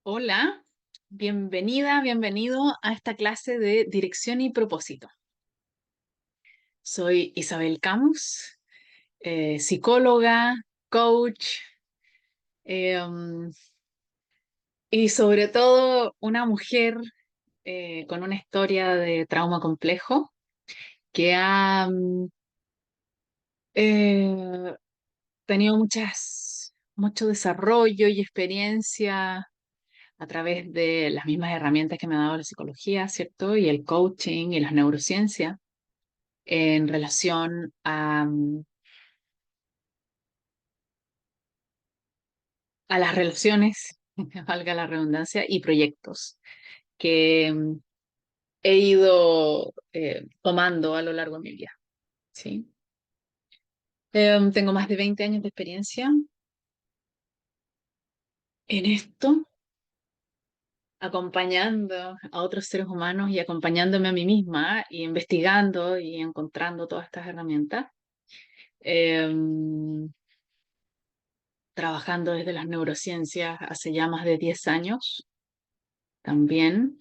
Hola, bienvenida, bienvenido a esta clase de dirección y propósito. Soy Isabel Camus, psicóloga, coach um, y sobre todo una mujer con una historia de trauma complejo que ha eh, tenido mucho desarrollo y experiencia a través de las mismas herramientas que me ha dado la psicología, ¿cierto? Y el coaching y las neurociencias en relación a las relaciones, valga la redundancia, y proyectos que he ido tomando a lo largo de mi vida, ¿sí? Tengo más de 20 años de experiencia en esto, acompañando a otros seres humanos y acompañándome a mí misma y investigando y encontrando todas estas herramientas. Em, Trabajando desde las neurociencias hace ya más de 10 años también.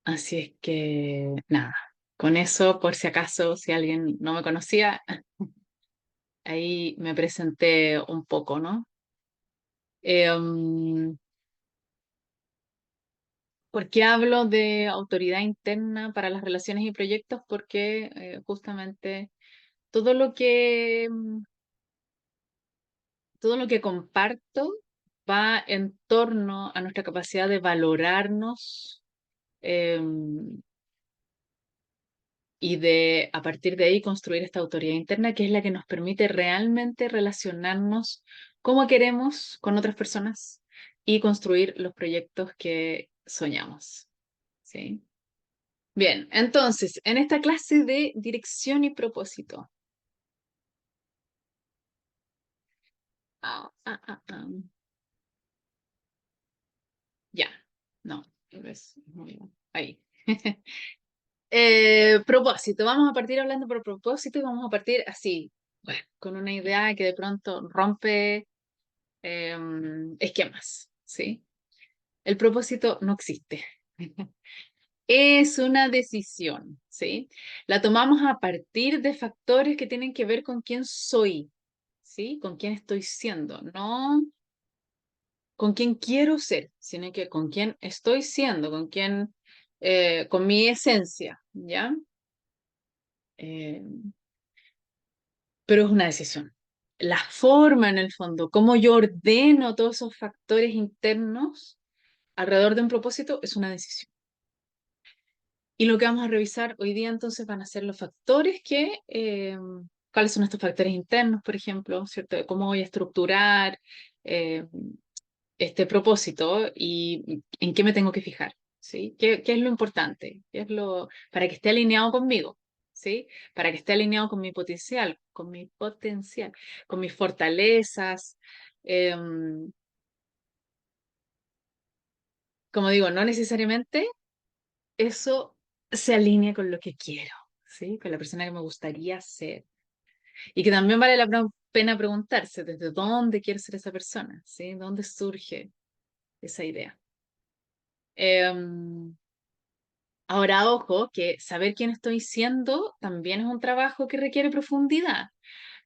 Así es que nada, con eso, por si acaso, si alguien no me conocía, ahí me presenté un poco, ¿no? Um, ¿Por qué hablo de autoridad interna para las relaciones y proyectos? Porque justamente todo lo todo lo que comparto va en torno a nuestra capacidad de valorarnos, em, y de a partir de ahí construir esta autoridad interna que es la que nos permite realmente relacionarnos como queremos con otras personas y construir los proyectos que soñamos. ¿Sí? Bien, entonces, en esta clase de dirección y propósito. Ah, ah, ah, ah. Ya, no, muy bien. Ahí. Propósito, vamos a partir hablando por propósito y vamos a partir así, bueno, con una idea que de pronto rompe esquemas, ¿sí? El propósito no existe. Es una decisión, ¿sí? La tomamos a partir de factores que tienen que ver con quién soy, ¿sí? Con quién estoy siendo, no con quién quiero ser, sino que con quién estoy siendo, con mi esencia, ¿ya? Eh, pero es una decisión. La forma, en el fondo, cómo yo ordeno todos esos factores internos alrededor de un propósito, es una decisión. Y lo que vamos a revisar hoy día entonces van a ser los factores cuáles son estos factores internos, por ejemplo, ¿cierto? De cómo voy a estructurar eh, este propósito y en qué me tengo que fijar, ¿sí? ¿Qué es lo importante? Para que esté alineado conmigo, ¿sí? Para que esté alineado con mis fortalezas. Como digo, no necesariamente eso se alinea con lo que quiero, ¿sí? Con la persona que me gustaría ser. Y que también vale la pena preguntarse desde dónde quiero ser esa persona, ¿sí? ¿Dónde surge esa idea? Em, Ahora, ojo, que saber quién estoy siendo también es un trabajo que requiere profundidad.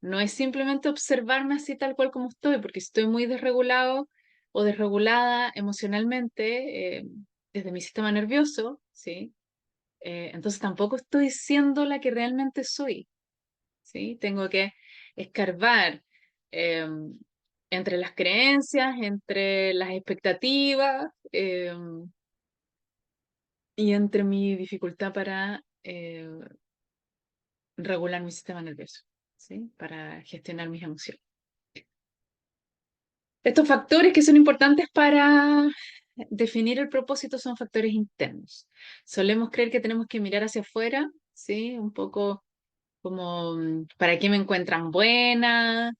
No es simplemente observarme así tal cual como estoy, porque si estoy muy desregulado o desregulada emocionalmente, desde mi sistema nervioso, ¿sí? Entonces tampoco estoy siendo la que realmente soy, ¿sí? Tengo que escarbar eh, entre las creencias, entre las expectativas y entre mi dificultad para regular mi sistema nervioso, ¿sí? Para gestionar mis emociones. Estos factores que son importantes para definir el propósito son factores internos. Solemos creer que tenemos que mirar hacia afuera, ¿sí? Un poco como, ¿para qué me encuentran buena?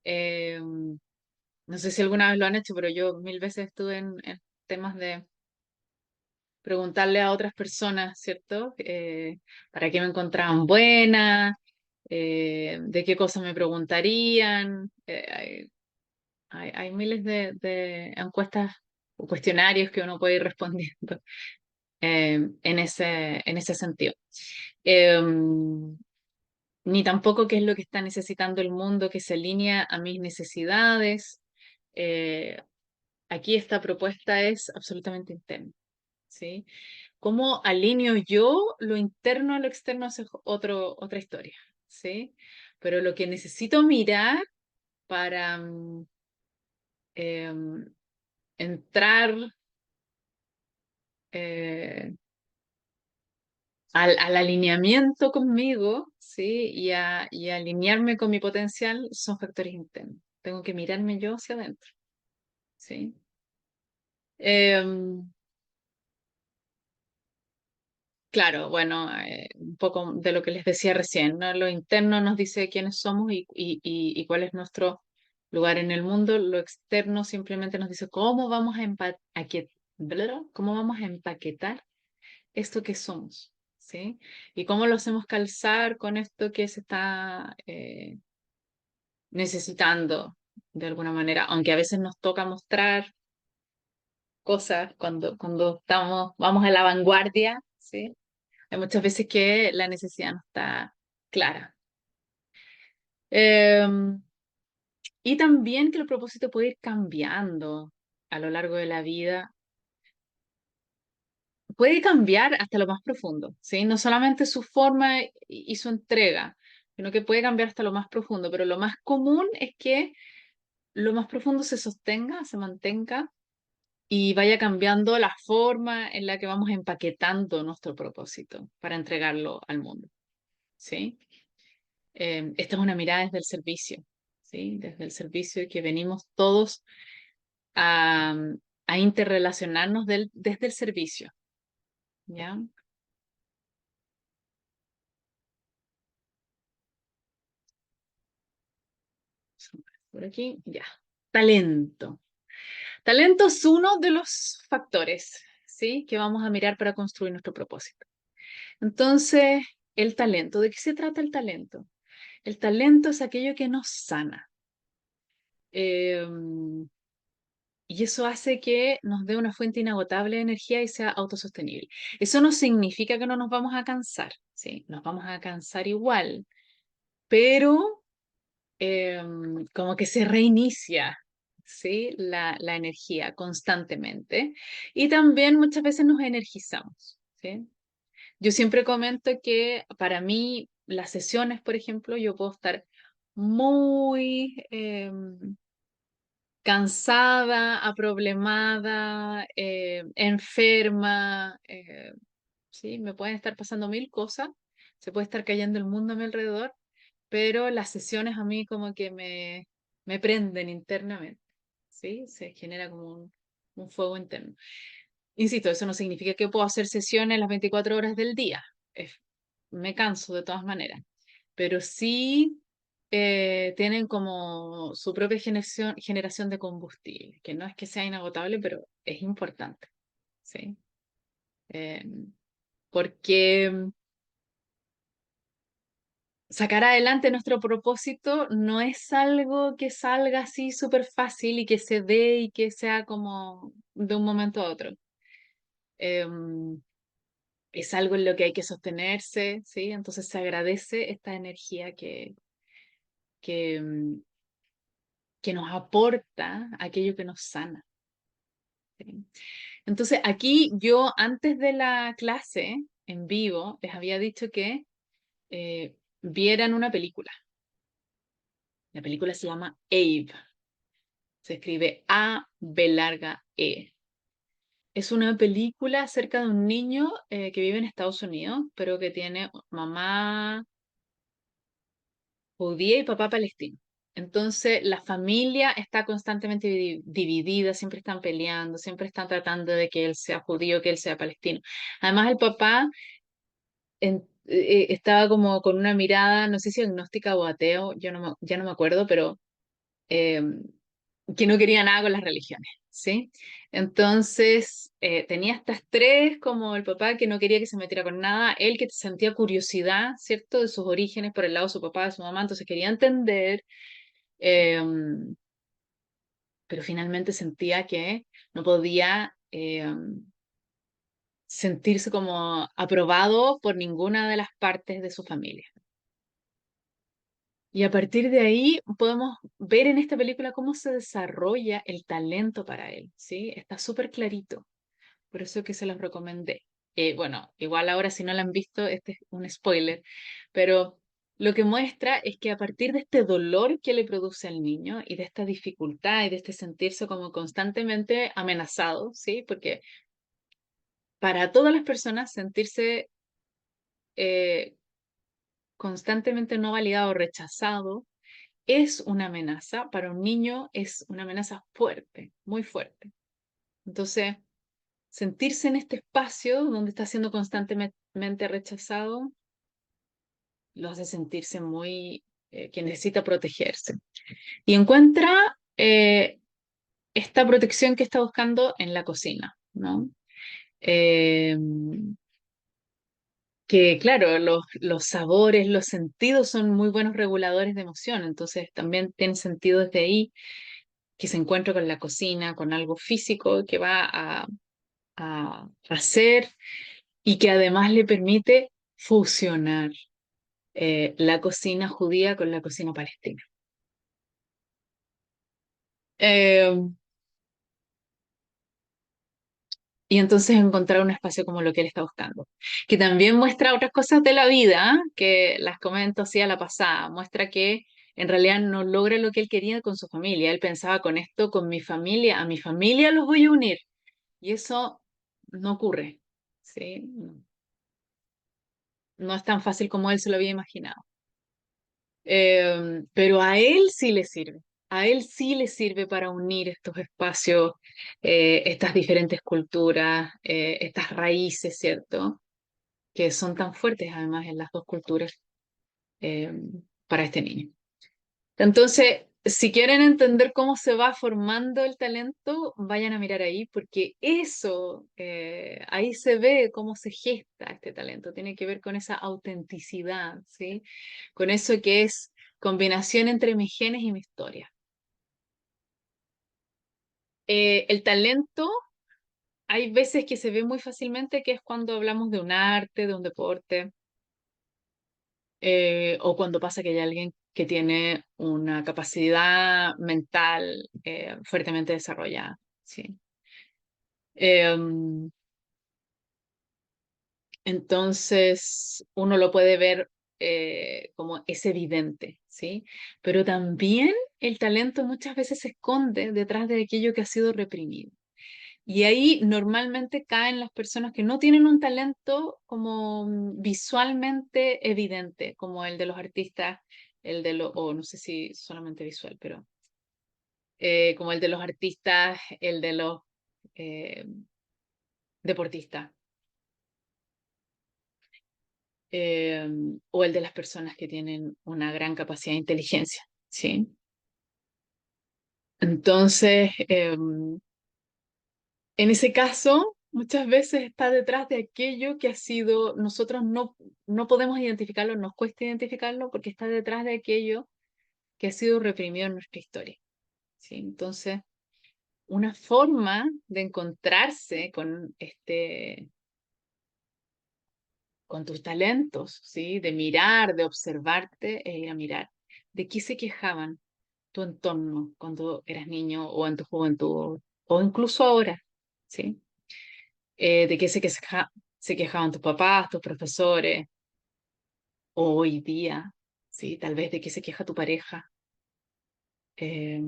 Eh, no sé si alguna vez lo han hecho, pero yo mil veces estuve en temas de preguntarle a otras personas, ¿cierto? ¿Para qué me encontraban buena? ¿De qué cosas me preguntarían? Hay miles de encuestas cuestionarios que uno puede ir respondiendo en ese sentido. Em, Ni tampoco qué es lo que está necesitando el mundo que se alinea a mis necesidades. Eh, Aquí esta propuesta es absolutamente interna, ¿sí? ¿Cómo alineo yo lo interno a lo externo? Es otra historia, ¿sí? Pero lo que necesito mirar para em, entrar eh, al alineamiento conmigo, ¿sí? Y a alinearme con mi potencial son factores internos. Tengo que mirarme yo hacia adentro, ¿sí? Em, claro, bueno, un poco de lo que les decía recién, ¿no? Lo interno nos dice quiénes somos y cuál es nuestro lugar en el mundo. Lo externo simplemente nos dice cómo vamos cómo vamos a empaquetar esto que somos, ¿sí? Y cómo lo hacemos calzar con esto que se está necesitando de alguna manera, aunque a veces nos toca mostrar cosas cuando vamos a la vanguardia, ¿sí? Hay muchas veces que la necesidad no está clara. Eh, y también que el propósito puede ir cambiando a lo largo de la vida. Puede cambiar hasta lo más profundo, ¿sí? No solamente su forma y su entrega, sino que puede cambiar hasta lo más profundo, pero lo más común es que lo más profundo se sostenga, se mantenga y vaya cambiando la forma en la que vamos empaquetando nuestro propósito para entregarlo al mundo, ¿sí? Esta es una mirada desde el servicio, ¿sí? Desde el servicio que venimos todos a, a interrelacionarnos desde el servicio, ¿ya? Por aquí, ya. Talento. Talento es uno de los factores, ¿sí? Que vamos a mirar para construir nuestro propósito. Entonces, el talento, ¿de qué se trata el talento? El talento es aquello que nos sana. Eh, y eso hace que nos dé una fuente inagotable de energía y sea autosostenible. Eso no significa que no nos vamos a cansar, ¿sí? Nos vamos a cansar igual, pero como que se reinicia, ¿sí? La energía constantemente. Y también muchas veces nos energizamos, ¿sí? Yo siempre comento que para mí las sesiones, por ejemplo, yo puedo estar muy cansada, aproblemada, enferma, ¿sí? Me pueden estar pasando mil cosas, se puede estar cayendo el mundo a mi alrededor, pero las sesiones a mí como que me prenden internamente, ¿sí? Se genera como un fuego interno. Insisto, eso no significa que puedo hacer sesiones las 24 horas del día. Me canso de todas maneras, pero sí tienen como su propia generación de combustible, que no es que sea inagotable, pero es importante, ¿sí? Eh, Porque sacar adelante nuestro propósito no es algo que salga así súper fácil y que se dé y que sea como de un momento a otro. Es algo en lo que hay que sostenerse, ¿sí? Entonces se agradece esta energía que, mm, que nos aporta aquello que nos sana, ¿sí? Entonces aquí yo antes de la clase en vivo les había dicho que vieran una película. La película se llama Abe. Se escribe A, B larga, E. Es una película acerca de un niño que vive en Estados Unidos, pero que tiene mamá judía y papá palestino. Entonces, la familia está constantemente dividida, siempre están peleando, siempre están tratando de que él sea judío, que él sea palestino. Además, el papá estaba como con una mirada, no sé si agnóstica o ateo, yo no ya no me acuerdo, pero eh, que no quería nada con las religiones, ¿sí? Entonces, tenía estas tres, como el papá que no quería que se metiera con nada, él que sentía curiosidad, ¿cierto? De sus orígenes por el lado de su papá, de su mamá, entonces quería entender, eh, pero finalmente sentía que no podía sentirse como aprobado por ninguna de las partes de su familia. Y a partir de ahí podemos ver en esta película cómo se desarrolla el talento para él, ¿sí? Está súper clarito, por eso que se los recomendé. Bueno, igual ahora si no la han visto, este es un spoiler, pero lo que muestra es que a partir de este dolor que le produce al niño y de esta dificultad y de este sentirse como constantemente amenazado, ¿sí? Porque para todas las personas sentirse eh, constantemente no validado o rechazado es una amenaza, para un niño es una amenaza fuerte, muy fuerte. Entonces, sentirse en este espacio donde está siendo constantemente rechazado lo hace sentirse muy que necesita protegerse. Y encuentra esta protección que está buscando en la cocina, ¿no? Eh, que claro, los sabores, los sentidos son muy buenos reguladores de emoción, entonces también tiene sentido desde ahí que se encuentra con la cocina, con algo físico que va a hacer y que además le permite fusionar la cocina judía con la cocina palestina. Eh, y entonces encontrar un espacio como lo que él está buscando, que también muestra otras cosas de la vida, que las comento así a la pasada, muestra que en realidad no logra lo que él quería con su familia, él pensaba con esto, con mi familia, a mi familia los voy a unir, y eso no ocurre, ¿sí? No es tan fácil como él se lo había imaginado. Pero a él sí le sirve. A él sí le sirve para unir estos espacios, estas diferentes culturas, estas raíces, ¿cierto? Que son tan fuertes además en las dos culturas eh, para este niño. Entonces, si quieren entender cómo se va formando el talento, vayan a mirar ahí, porque eso, ahí se ve cómo se gesta este talento. Tiene que ver con esa autenticidad, ¿sí? Con eso que es combinación entre mis genes y mi historia. El talento, hay veces que se ve muy fácilmente, que es cuando hablamos de un arte, de un deporte, o cuando pasa que hay alguien que tiene una capacidad mental fuertemente desarrollada, ¿sí? Em, entonces, uno lo puede ver como es evidente, ¿sí? Pero también el talento muchas veces se esconde detrás de aquello que ha sido reprimido. Y ahí normalmente caen las personas que no tienen un talento como visualmente evidente, como el de los artistas, el de los, o no sé si solamente visual, pero como el de los artistas, el de los eh, deportistas, eh, o el de las personas que tienen una gran capacidad de inteligencia, ¿sí? Entonces, en ese caso, muchas veces está detrás de aquello que ha sido, nosotros no podemos identificarlo, nos cuesta identificarlo porque está detrás de aquello que ha sido reprimido en nuestra historia, ¿sí? Entonces, una forma de encontrarse con con tus talentos, ¿sí? De mirar, de observarte e ir a mirar. ¿De qué se quejaban tu entorno cuando eras niño o en tu juventud o incluso ahora, ¿sí? ¿De qué se quejaban tus papás, tus profesores, o hoy día, ¿sí? Tal vez de qué se queja tu pareja. Eh,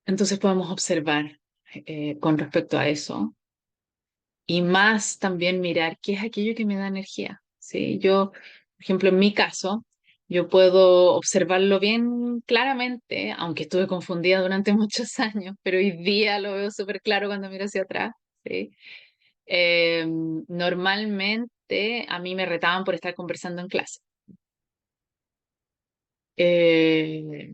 entonces podemos observar con respecto a eso y más también mirar qué es aquello que me da energía, ¿sí? Yo, por ejemplo, en mi caso, yo puedo observarlo bien claramente, aunque estuve confundida durante muchos años, pero hoy día lo veo súper claro cuando miro hacia atrás, ¿sí? Normalmente a mí me retaban por estar conversando en clase. Eh,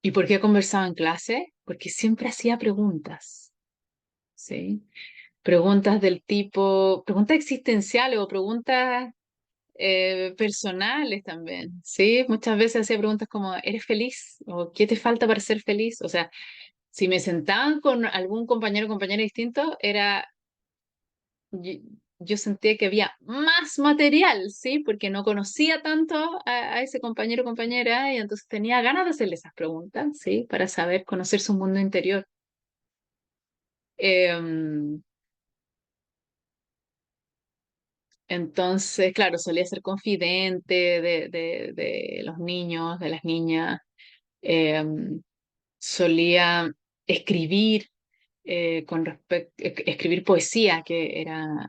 ¿Y por qué conversaba en clase? Porque siempre hacía preguntas, ¿sí? Preguntas del tipo, preguntas existenciales o preguntas personales también, ¿sí? Muchas veces hacía preguntas como, ¿eres feliz? ¿O qué te falta para ser feliz? O sea, si me sentaban con algún compañero o compañera distinto, yo, yo sentía que había más material, ¿sí? Porque no conocía tanto a ese compañero o compañera y entonces tenía ganas de hacerle esas preguntas, ¿sí? Para saber, conocer su mundo interior. Em, entonces, claro, solía ser confidente de los niños, de las niñas. Em, Solía escribir escribir poesía, que era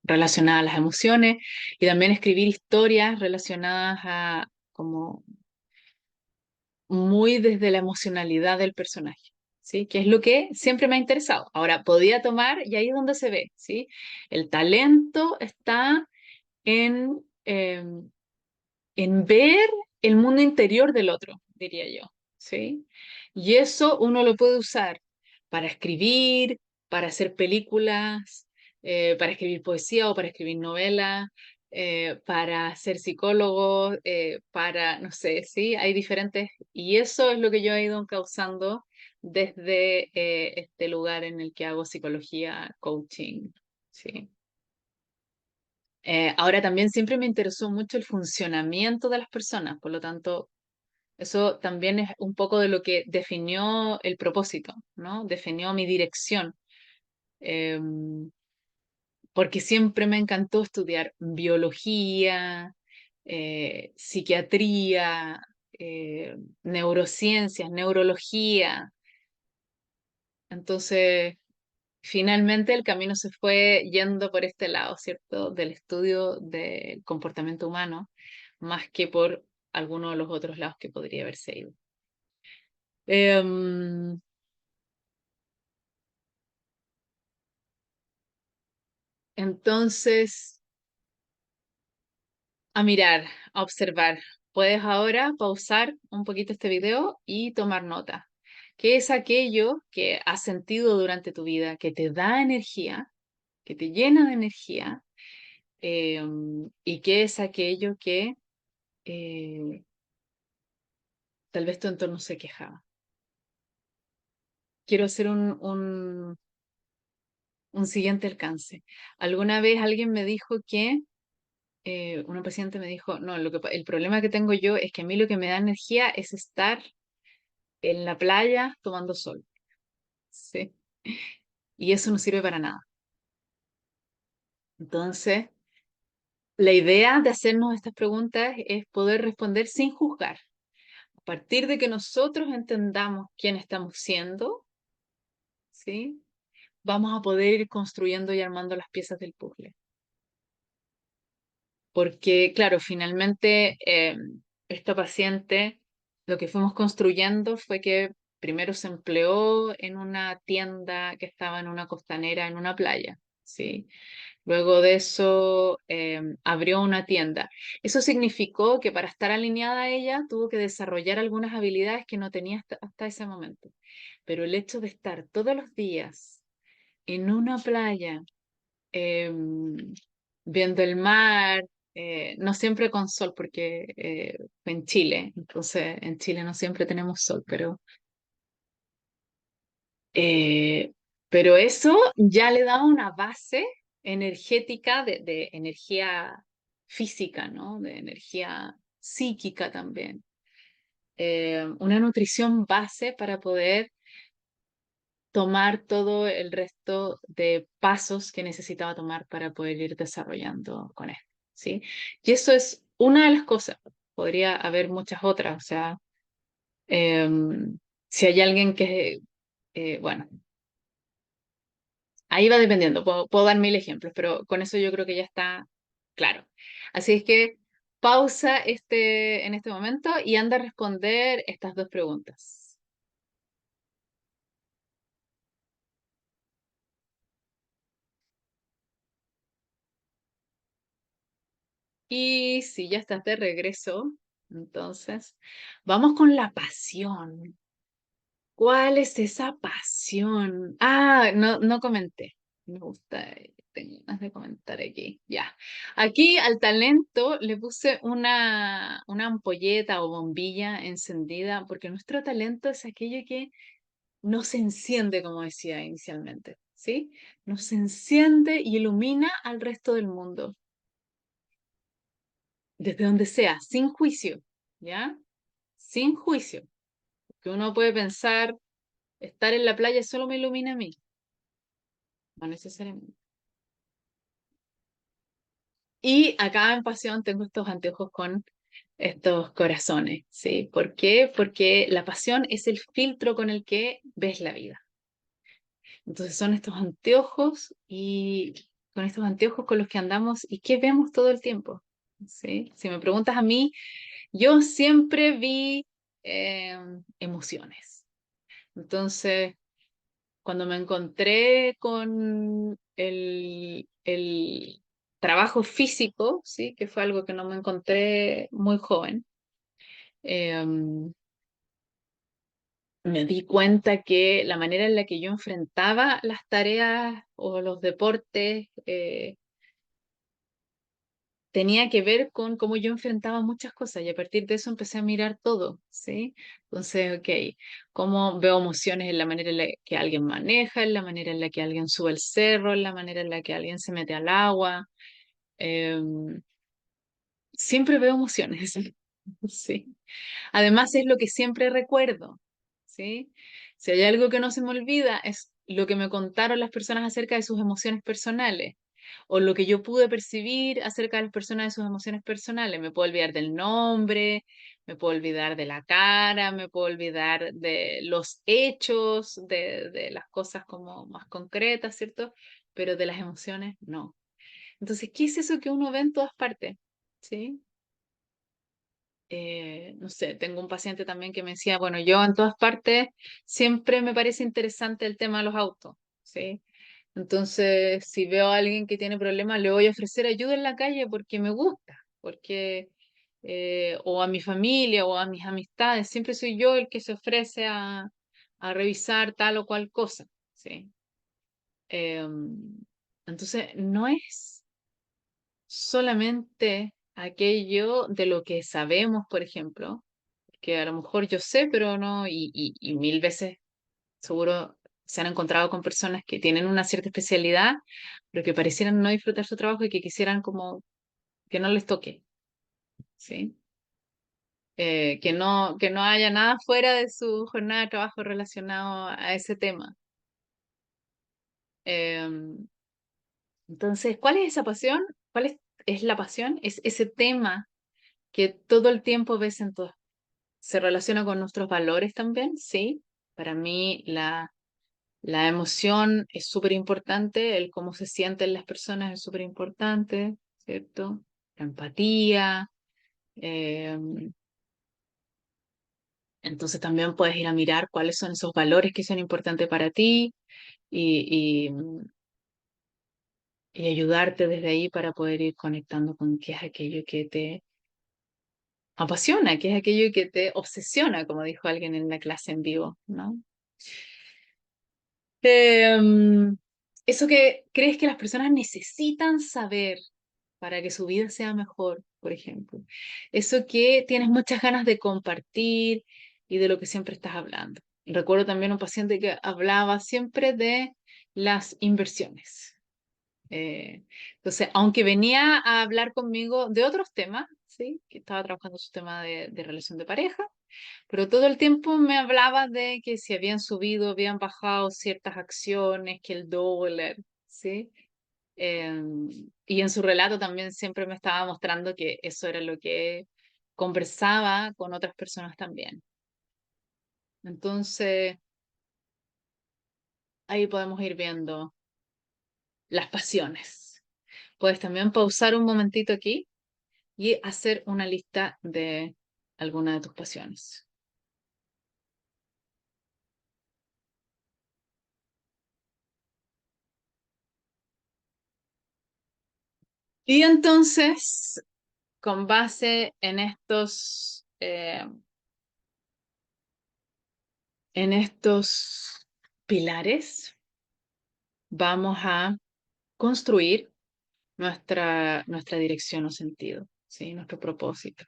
relacionada a las emociones, y también escribir historias relacionadas a como muy desde la emocionalidad del personaje, ¿sí? Que es lo que siempre me ha interesado. Ahora, podía tomar, y ahí es donde se ve, ¿sí? El talento está en, en ver el mundo interior del otro, diría yo, ¿sí? Y eso uno lo puede usar para escribir, para hacer películas, para escribir poesía o para escribir novelas, para ser psicólogo, para, no sé, ¿sí? Hay diferentes, y eso es lo que yo he ido causando desde este lugar en el que hago psicología, coaching, ¿sí? Ahora también siempre me interesó mucho el funcionamiento de las personas, por lo tanto, eso también es un poco de lo que definió el propósito, ¿no? Definió mi dirección, eh, porque siempre me encantó estudiar biología, psiquiatría, neurociencias, neurología. Entonces, finalmente el camino se fue yendo por este lado, ¿cierto? Del estudio del comportamiento humano, más que por alguno de los otros lados que podría haberse ido. Em, entonces, a mirar, a observar. Puedes ahora pausar un poquito este video y tomar nota. ¿Qué es aquello que has sentido durante tu vida que te da energía, que te llena de energía? ¿Y qué es aquello que eh, tal vez tu entorno se quejaba? Quiero hacer un siguiente alcance. Alguna vez alguien me dijo que, una paciente me dijo, no, el problema que tengo yo es que a mí lo que me da energía es estar en la playa tomando sol, ¿sí? Y eso no sirve para nada. Entonces, la idea de hacernos estas preguntas es poder responder sin juzgar. A partir de que nosotros entendamos quién estamos siendo, ¿sí? Vamos a poder ir construyendo y armando las piezas del puzzle. Porque, claro, finalmente esta paciente, lo que fuimos construyendo fue que primero se empleó en una tienda que estaba en una costanera, en una playa, ¿sí? Luego de eso abrió una tienda. Eso significó que para estar alineada a ella tuvo que desarrollar algunas habilidades que no tenía hasta ese momento. Pero el hecho de estar todos los días en una playa, viendo el mar, no siempre con sol, porque fue en Chile, entonces en Chile no siempre tenemos sol, eh, pero eso ya le da una base energética de energía física, ¿no? De energía psíquica también. Una nutrición base para poder tomar todo el resto de pasos que necesitaba tomar para poder ir desarrollando con esto, ¿sí? Y eso es una de las cosas. Podría haber muchas otras, o sea, si hay alguien que, bueno, ahí va dependiendo, puedo dar mil ejemplos, pero con eso yo creo que ya está claro. Así es que pausa en este momento y anda a responder estas dos preguntas. Y si ya estás de regreso, entonces vamos con la pasión. ¿Cuál es esa pasión? Ah, no, no comenté. Me gusta, tengo ganas de comentar aquí. Ya. Aquí al talento le puse una ampolleta o bombilla encendida, porque nuestro talento es aquello que nos enciende, como decía inicialmente, ¿sí? Nos enciende y ilumina al resto del mundo, desde donde sea, sin juicio, ¿ya? Sin juicio. Que uno puede pensar, estar en la playa solo me ilumina a mí, no necesariamente. Y acá en Pasión tengo estos anteojos con estos corazones, ¿sí? ¿Por qué? Porque la pasión es el filtro con el que ves la vida. Entonces son estos anteojos y con estos anteojos con los que andamos y qué vemos todo el tiempo, ¿sí? Si me preguntas a mí, yo siempre vi emociones. Entonces, cuando me encontré con el trabajo físico, ¿sí? Que fue algo que no me encontré muy joven, me di cuenta que la manera en la que yo enfrentaba las tareas o los deportes tenía que ver con cómo yo enfrentaba muchas cosas y a partir de eso empecé a mirar todo, ¿sí? Entonces, ok, cómo veo emociones en la manera en la que alguien maneja, en la manera en la que alguien sube el cerro, en la manera en la que alguien se mete al agua. Siempre veo emociones, sí. Además es lo que siempre recuerdo, ¿sí? Si hay algo que no se me olvida es lo que me contaron las personas acerca de sus emociones personales o lo que yo pude percibir acerca de las personas de sus emociones personales. Me puedo olvidar del nombre, me puedo olvidar de la cara, me puedo olvidar de los hechos, de las cosas como más concretas, ¿cierto? Pero de las emociones, no. Entonces, ¿qué es eso que uno ve en todas partes? ¿Sí? No sé, tengo un paciente también que me decía, bueno, yo en todas partes siempre me parece interesante el tema de los autos, ¿sí? Entonces, si veo a alguien que tiene problemas, le voy a ofrecer ayuda en la calle porque me gusta, porque, o a mi familia o a mis amistades, siempre soy yo el que se ofrece a revisar tal o cual cosa, ¿sí? Entonces, no es solamente aquello de lo que sabemos, por ejemplo, que a lo mejor yo sé, pero no, y mil veces seguro se han encontrado con personas que tienen una cierta especialidad, pero que parecieran no disfrutar su trabajo y que quisieran como que no les toque, ¿sí? Que no haya nada fuera de su jornada de trabajo relacionado a ese tema. Eh, entonces, ¿cuál es esa pasión? ¿Es la pasión? Es ese tema que todo el tiempo ves en todas. ¿Se relaciona con nuestros valores también? Sí. Para mí la emoción es súper importante, el cómo se sienten las personas es súper importante, ¿cierto? La empatía. eh, entonces también puedes ir a mirar cuáles son esos valores que son importantes para ti y, y, y ayudarte desde ahí para poder ir conectando con qué es aquello que te apasiona, qué es aquello que te obsesiona, como dijo alguien en la clase en vivo, ¿no? Eso que crees que las personas necesitan saber para que su vida sea mejor, por ejemplo. Eso que tienes muchas ganas de compartir y de lo que siempre estás hablando. Recuerdo también un paciente que hablaba siempre de las inversiones. Entonces, aunque venía a hablar conmigo de otros temas, ¿sí? Que estaba trabajando su tema de relación de pareja, pero todo el tiempo me hablaba de que si habían subido, habían bajado ciertas acciones, que el dólar, ¿sí? Y en su relato también siempre me estaba mostrando que eso era lo que conversaba con otras personas también. Entonces, ahí podemos ir viendo las pasiones. Puedes también pausar un momentito aquí y hacer una lista de alguna de tus pasiones. Y entonces, con base en estos pilares, vamos a construir nuestra dirección o sentido, ¿sí? Nuestro propósito.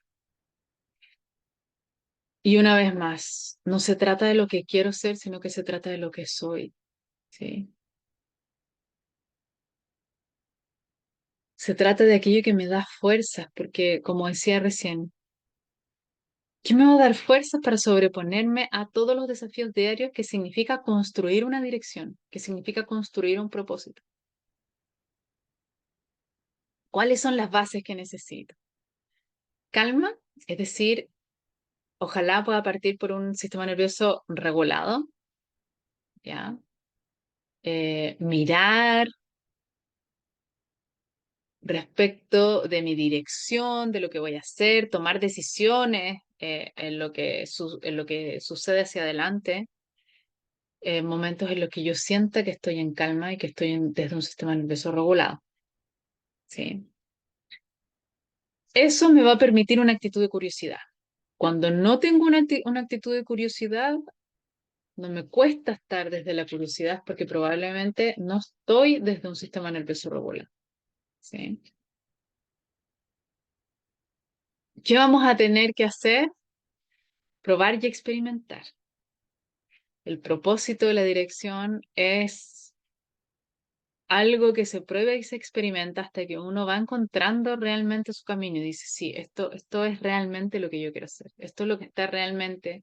Y una vez más, no se trata de lo que quiero ser, sino que se trata de lo que soy, ¿sí? Se trata de aquello que me da fuerzas, porque como decía recién, ¿qué me va a dar fuerzas para sobreponerme a todos los desafíos diarios que significa construir una dirección, que significa construir un propósito? ¿Cuáles son las bases que necesito? Calma, es decir, ojalá pueda partir por un sistema nervioso regulado, ¿ya? Mirar respecto de mi dirección, de lo que voy a hacer, tomar decisiones en lo que sucede hacia adelante, momentos en los que yo sienta que estoy en calma y que estoy desde un sistema nervioso regulado, ¿sí? Eso me va a permitir una actitud de curiosidad. Cuando no tengo una actitud de curiosidad, no me cuesta estar desde la curiosidad porque probablemente no estoy desde un sistema nervioso regulado, ¿sí? ¿Qué vamos a tener que hacer? Probar y experimentar. El propósito de la dirección es algo que se prueba y se experimenta hasta que uno va encontrando realmente su camino y dice, sí, esto es realmente lo que yo quiero hacer, esto es lo que está realmente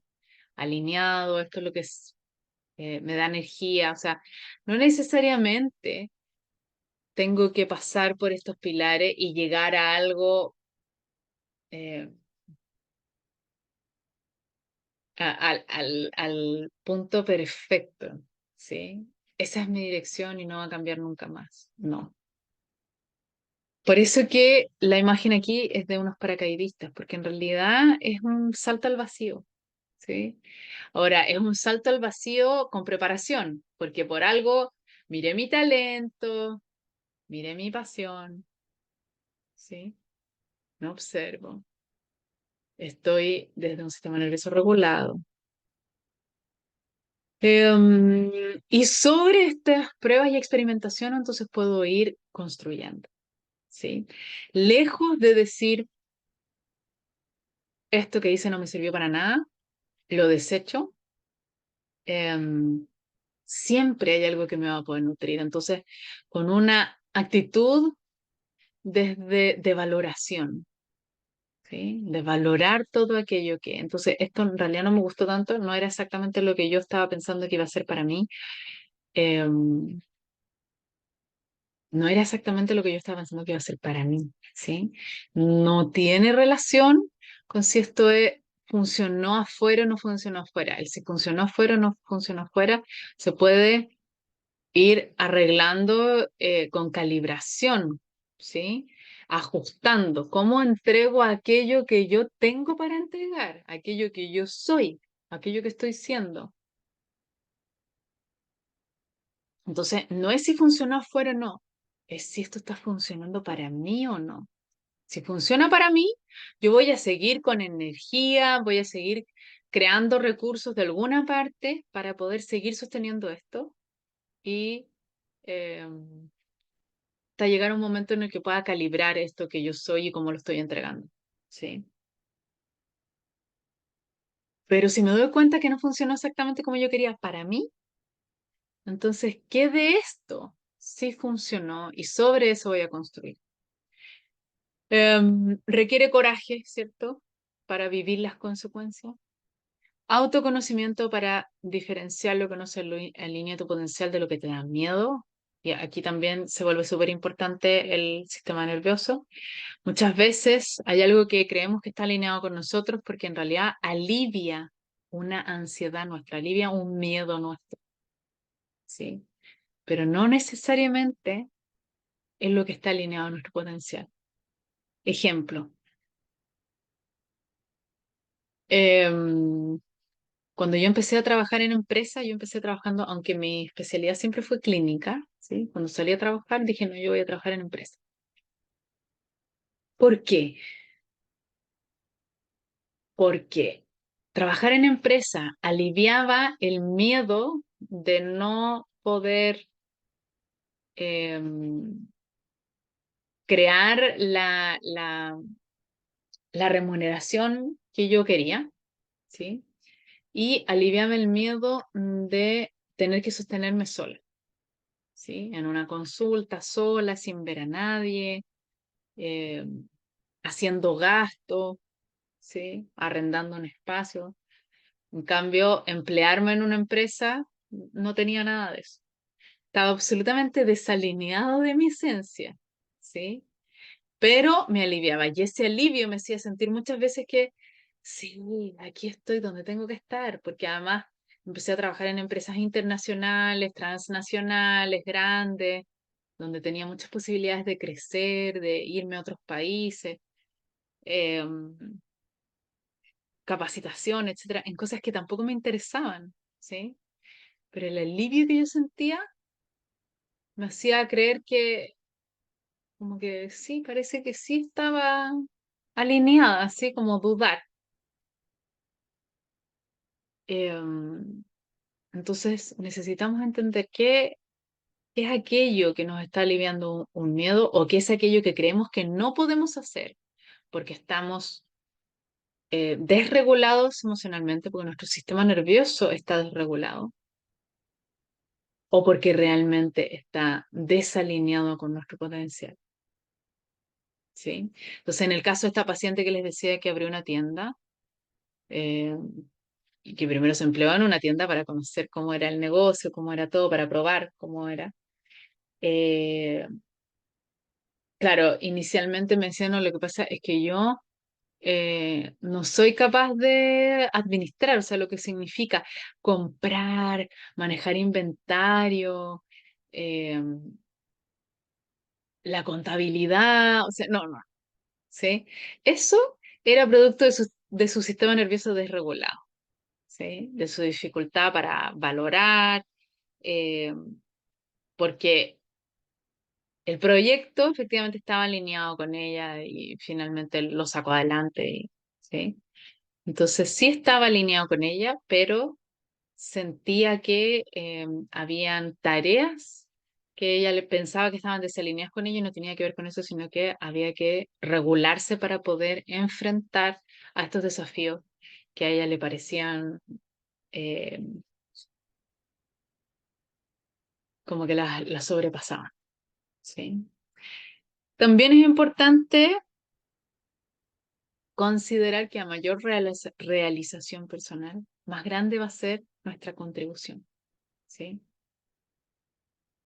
alineado, esto es lo que me da energía, o sea, no necesariamente tengo que pasar por estos pilares y llegar a algo, eh, al punto perfecto, ¿sí? Esa es mi dirección y no va a cambiar nunca más, no. Por eso que la imagen aquí es de unos paracaidistas, porque en realidad es un salto al vacío, ¿sí? Ahora, es un salto al vacío con preparación, porque por algo miré mi talento, miré mi pasión, ¿sí? Me observo. Estoy desde un sistema nervioso regulado. Y sobre estas pruebas y experimentación, entonces puedo ir construyendo, ¿sí? Lejos de decir, esto que hice no me sirvió para nada, lo desecho, em, siempre hay algo que me va a poder nutrir. Entonces, con una actitud de valoración, ¿sí? De valorar todo aquello que... Entonces, esto en realidad no me gustó tanto, no era exactamente lo que yo estaba pensando que iba a ser para mí. em, no era exactamente lo que yo estaba pensando que iba a ser para mí, ¿sí? No tiene relación con si funcionó afuera o no funcionó afuera. El si funcionó afuera o no funcionó afuera se puede ir arreglando con calibración, ¿sí? Ajustando. ¿Cómo entrego aquello que yo tengo para entregar? Aquello que yo soy, aquello que estoy siendo. Entonces, no es si funcionó afuera o no, es si esto está funcionando para mí o no. Si funciona para mí, yo voy a seguir con energía, voy a seguir creando recursos de alguna parte para poder seguir sosteniendo esto y eh, hasta llegar a un momento en el que pueda calibrar esto que yo soy y cómo lo estoy entregando. ¿Sí? Pero si me doy cuenta que no funcionó exactamente como yo quería para mí, entonces, ¿qué de esto sí funcionó? Y sobre eso voy a construir. Requiere coraje, ¿cierto? Para vivir las consecuencias. Autoconocimiento para diferenciar lo que no se alinea a tu potencial de lo que te da miedo. Y aquí también se vuelve súper importante el sistema nervioso. Muchas veces hay algo que creemos que está alineado con nosotros porque en realidad alivia una ansiedad nuestra, alivia un miedo nuestro, ¿sí? Pero no necesariamente es lo que está alineado a nuestro potencial. Ejemplo, em, cuando yo empecé a trabajar en empresa, yo empecé trabajando, aunque mi especialidad siempre fue clínica, ¿sí? Cuando salí a trabajar dije, no, yo voy a trabajar en empresa. ¿Por qué? Porque trabajar en empresa aliviaba el miedo de no poder crear la remuneración que yo quería, ¿sí? Y aliviarme el miedo de tener que sostenerme sola, ¿sí? En una consulta sola, sin ver a nadie, eh, haciendo gasto, ¿sí? Arrendando un espacio. En cambio, emplearme en una empresa no tenía nada de eso. Estaba absolutamente desalineado de mi esencia, ¿sí? Pero me aliviaba y ese alivio me hacía sentir muchas veces que sí, aquí estoy donde tengo que estar, porque además empecé a trabajar en empresas internacionales, transnacionales, grandes, donde tenía muchas posibilidades de crecer, de irme a otros países, eh, capacitación, etcétera, en cosas que tampoco me interesaban, ¿sí? Pero el alivio que yo sentía me hacía creer que, como que sí, parece que sí estaba alineada, así como dudar. Em, entonces necesitamos entender qué es aquello que nos está aliviando un miedo o qué es aquello que creemos que no podemos hacer porque estamos desregulados emocionalmente, porque nuestro sistema nervioso está desregulado o porque realmente está desalineado con nuestro potencial. ¿Sí? Entonces, en el caso de esta paciente que les decía que abrió una tienda, eh, y que primero se empleó en una tienda para conocer cómo era el negocio, cómo era todo, para probar cómo era. Eh, claro, inicialmente menciono lo que pasa es que yo no soy capaz de administrar, o sea, lo que significa comprar, manejar inventario, eh, la contabilidad, o sea, no, no, ¿sí? Eso era producto de su sistema nervioso desregulado, ¿sí? De su dificultad para valorar, eh, porque el proyecto efectivamente estaba alineado con ella y finalmente lo sacó adelante, ¿sí? Entonces sí estaba alineado con ella, pero sentía que habían tareas que ella le pensaba que estaban desalineadas con ella y no tenía que ver con eso, sino que había que regularse para poder enfrentar a estos desafíos que a ella le parecían eh, como que la sobrepasaban, ¿sí? También es importante considerar que a mayor realización personal, más grande va a ser nuestra contribución, ¿sí?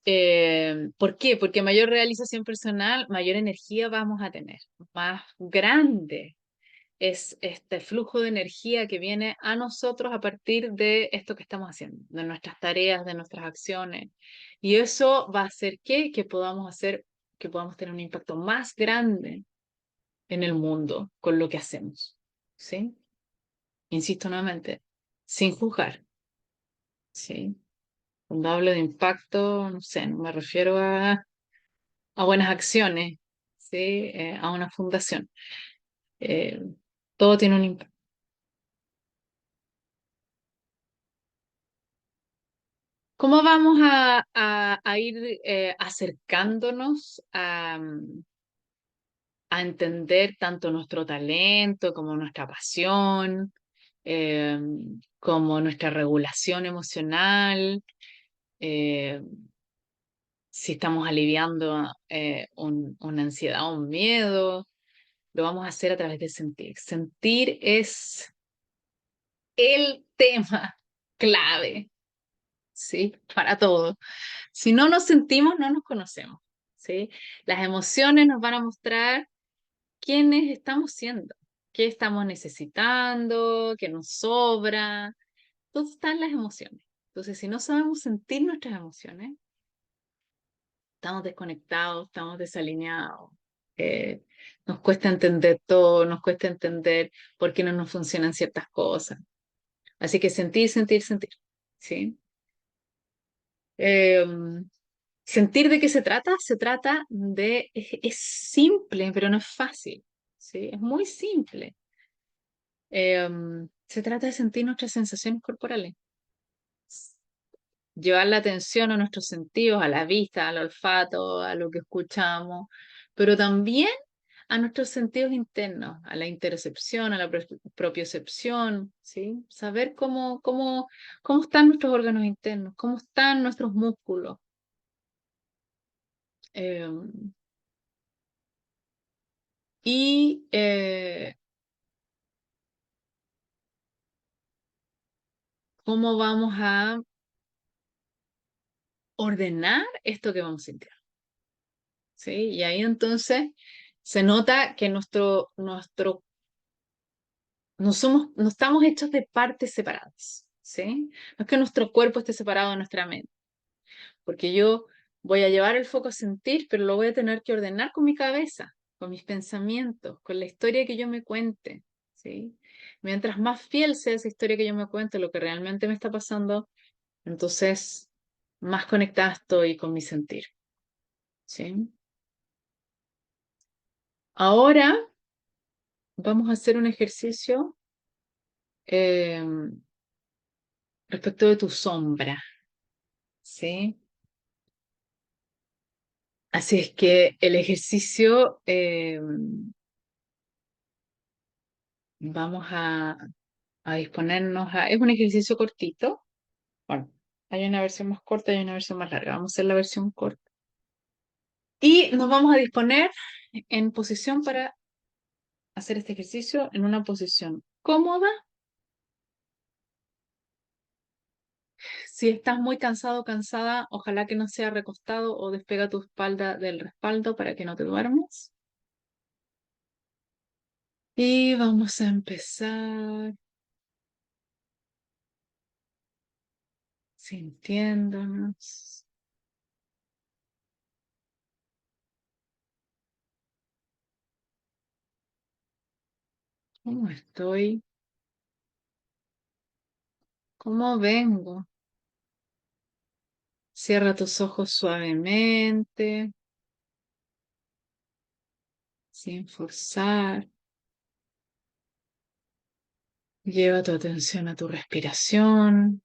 ¿Por qué? Porque mayor realización personal, mayor energía vamos a tener, más grande es este flujo de energía que viene a nosotros a partir de esto que estamos haciendo, de nuestras tareas, de nuestras acciones. Y eso va a hacer que podamos hacer, que podamos tener un impacto más grande en el mundo con lo que hacemos, ¿sí? Insisto nuevamente, sin juzgar, ¿sí? Cuando hablo de impacto, no sé, no me refiero a buenas acciones, ¿sí? A una fundación. Eh, todo tiene un impacto. ¿Cómo vamos a ir acercándonos a entender tanto nuestro talento como nuestra pasión, eh, como nuestra regulación emocional? eh, si estamos aliviando una ansiedad o un miedo, lo vamos a hacer a través de sentir. Sentir es el tema clave, ¿sí? Para todo. Si no nos sentimos, no nos conocemos, ¿sí? Las emociones nos van a mostrar quiénes estamos siendo, qué estamos necesitando, qué nos sobra. Todo está en las emociones. Entonces, si no sabemos sentir nuestras emociones, estamos desconectados, estamos desalineados. eh, Nos cuesta entender todo, nos cuesta entender por qué no nos funcionan ciertas cosas. Así que sentir, sentir, sentir, ¿sí? Eh, ¿Sentir de qué se trata? Se trata de, es simple, pero no es fácil, ¿sí? Es muy simple. Se trata de sentir nuestras sensaciones corporales. llevar la atención a nuestros sentidos, a la vista, al olfato, a lo que escuchamos, pero también a nuestros sentidos internos, a la interocepción, a la propiocepción, ¿sí? Saber cómo están nuestros órganos internos, cómo están nuestros músculos. eh, y cómo vamos a ordenar esto que vamos sintiendo, ¿sí? Y ahí entonces se nota que no estamos hechos de partes separadas, ¿sí? No es que nuestro cuerpo esté separado de nuestra mente, porque yo voy a llevar el foco a sentir, pero lo voy a tener que ordenar con mi cabeza, con mis pensamientos, con la historia que yo me cuente, ¿sí? Mientras más fiel sea esa historia que yo me cuente, lo que realmente me está pasando, entonces más conectada estoy con mi sentir, ¿sí? Ahora vamos a hacer un ejercicio eh, respecto de tu sombra, ¿sí? Así es que el ejercicio, vamos a disponernos a... Es un ejercicio cortito. Bueno, hay una versión más corta y una versión más larga. Vamos a hacer la versión corta. Y nos vamos a disponer en posición para hacer este ejercicio en una posición cómoda. Si estás muy cansado o cansada, ojalá que no sea recostado o despega tu espalda del respaldo para que no te duermas. Y vamos a empezar sintiéndonos. ¿Cómo estoy? ¿Cómo vengo? Cierra tus ojos suavemente, sin forzar. Lleva tu atención a tu respiración.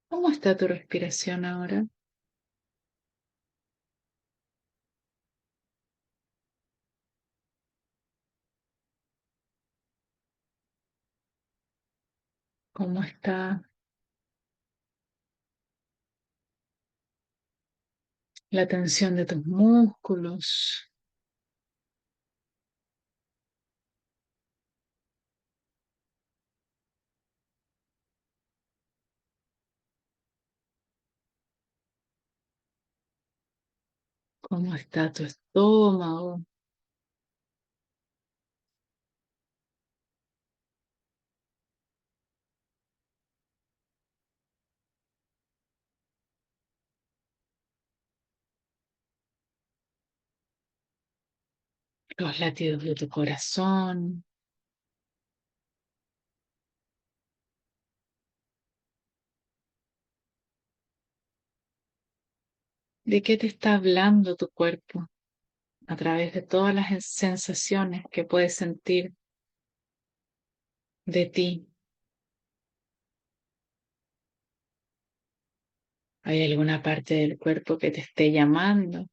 ¿Cómo está tu respiración ahora? ¿Cómo está la tensión de tus músculos? ¿Cómo está tu estómago? Los latidos de tu corazón. ¿De qué te está hablando tu cuerpo a través de todas las sensaciones que puedes sentir de ti? ¿Hay alguna parte del cuerpo que te esté llamando?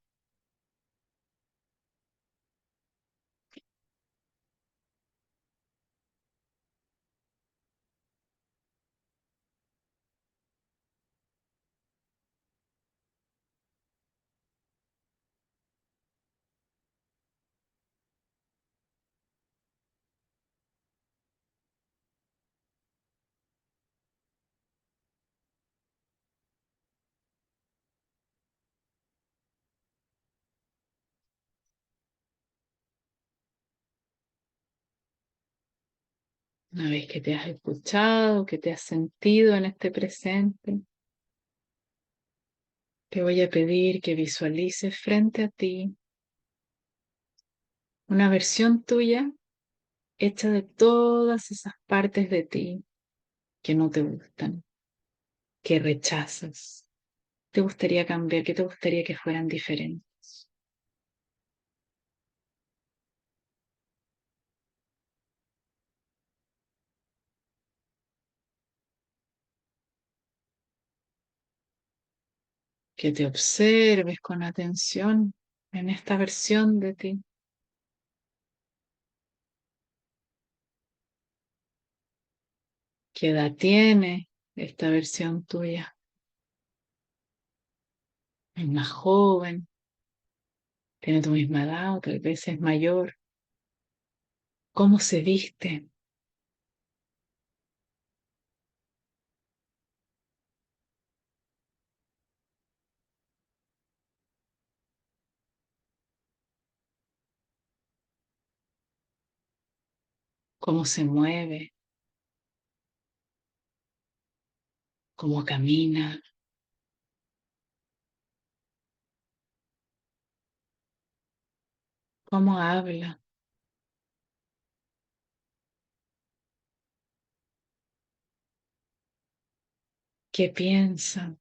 Una vez que te has escuchado, que te has sentido en este presente, te voy a pedir que visualices frente a ti una versión tuya hecha de todas esas partes de ti que no te gustan, que rechazas. ¿Te gustaría cambiar? ¿Qué te gustaría que fueran diferentes? que te observes con atención en esta versión de ti. ¿Qué edad tiene esta versión tuya? ¿Es más joven? ¿Tiene tu misma edad o tal vez es mayor? ¿Cómo se viste? ¿Cómo se mueve? ¿Cómo camina? ¿Cómo habla? ¿Qué piensa?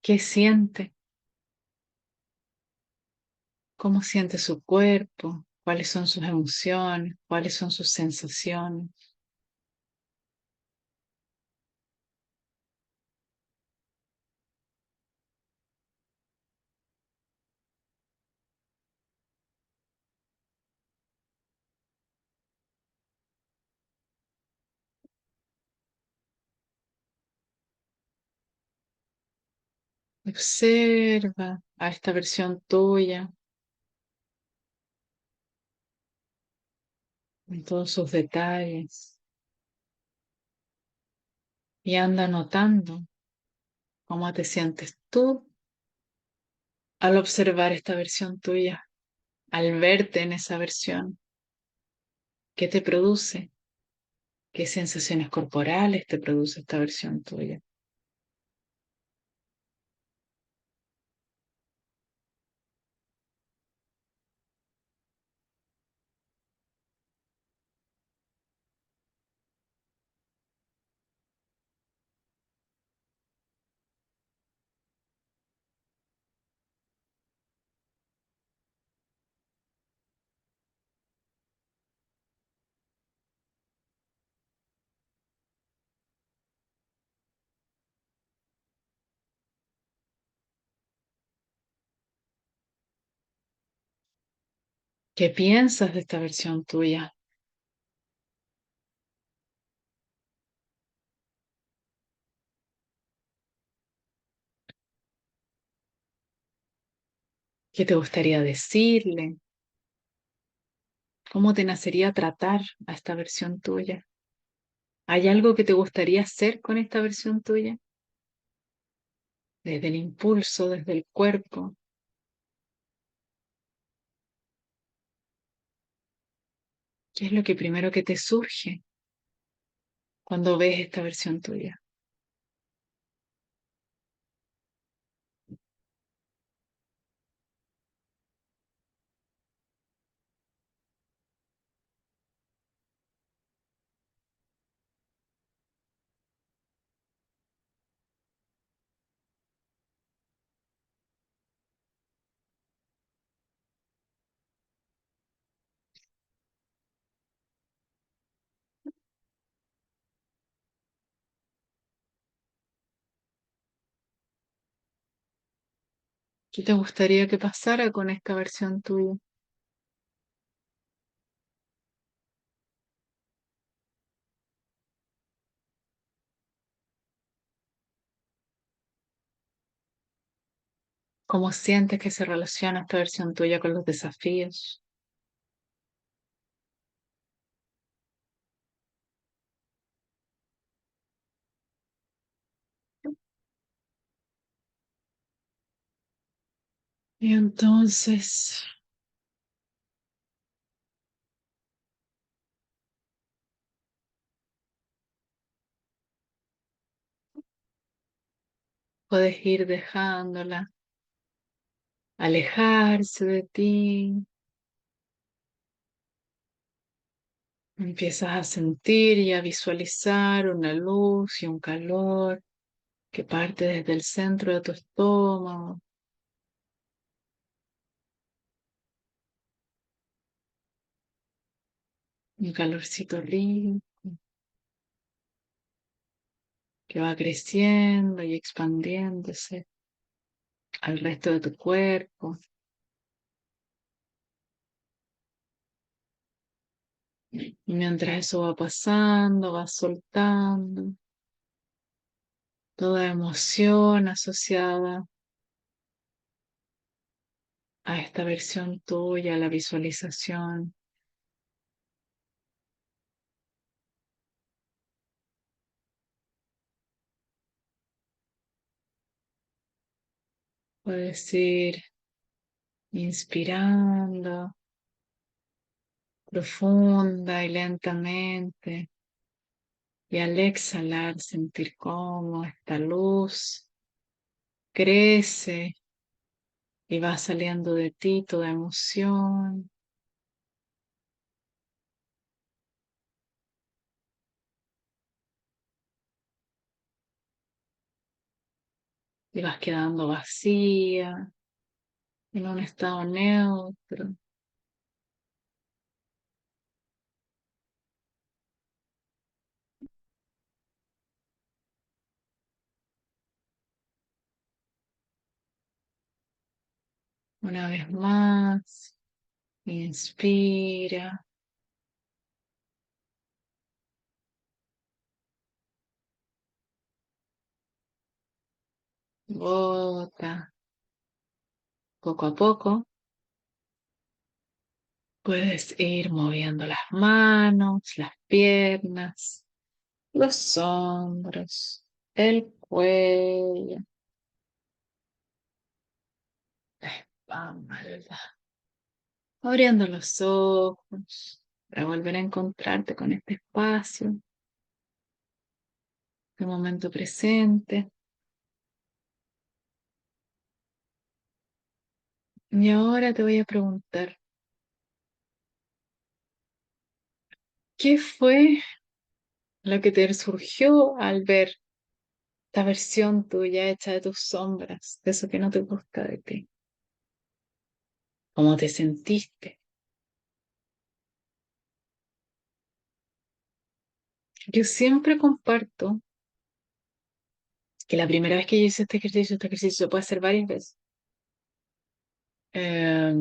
¿Qué siente? ¿Cómo siente su cuerpo? ¿Cuáles son sus emociones? ¿Cuáles son sus sensaciones? Observa a esta versión tuya en todos sus detalles y anda notando cómo te sientes tú al observar esta versión tuya, al verte en esa versión. ¿Qué te produce? ¿Qué sensaciones corporales te produce esta versión tuya? ¿Qué piensas de esta versión tuya? ¿Qué te gustaría decirle? ¿Cómo te nacería tratar a esta versión tuya? ¿Hay algo que te gustaría hacer con esta versión tuya? Desde el impulso, desde el cuerpo. ¿Qué es lo que primero que te surge cuando ves esta versión tuya? ¿Qué te gustaría que pasara con esta versión tuya? ¿Cómo sientes que se relaciona esta versión tuya con los desafíos? Y entonces puedes ir dejándola alejarse de ti. Empiezas a sentir y a visualizar una luz y un calor que parte desde el centro de tu estómago, Un calorcito rico que va creciendo y expandiéndose al resto de tu cuerpo. Y mientras eso va pasando, vas soltando toda emoción asociada a esta versión tuya, a la visualización. Puedes ir inspirando profunda y lentamente y al exhalar sentir cómo esta luz crece y va saliendo de ti toda emoción. Y vas quedando vacía, en un estado neutro. Una vez más, inspira, bota, poco a poco. Puedes ir moviendo las manos, las piernas, los hombros, el cuello, la espalda, abriendo los ojos para volver a encontrarte con este espacio, el momento presente. Y ahora te voy a preguntar, ¿qué fue lo que te surgió al ver esta versión tuya hecha de tus sombras, de eso que no te gusta de ti? ¿Cómo te sentiste? Yo siempre comparto que la primera vez que yo hice este ejercicio se puede hacer varias veces. Eh,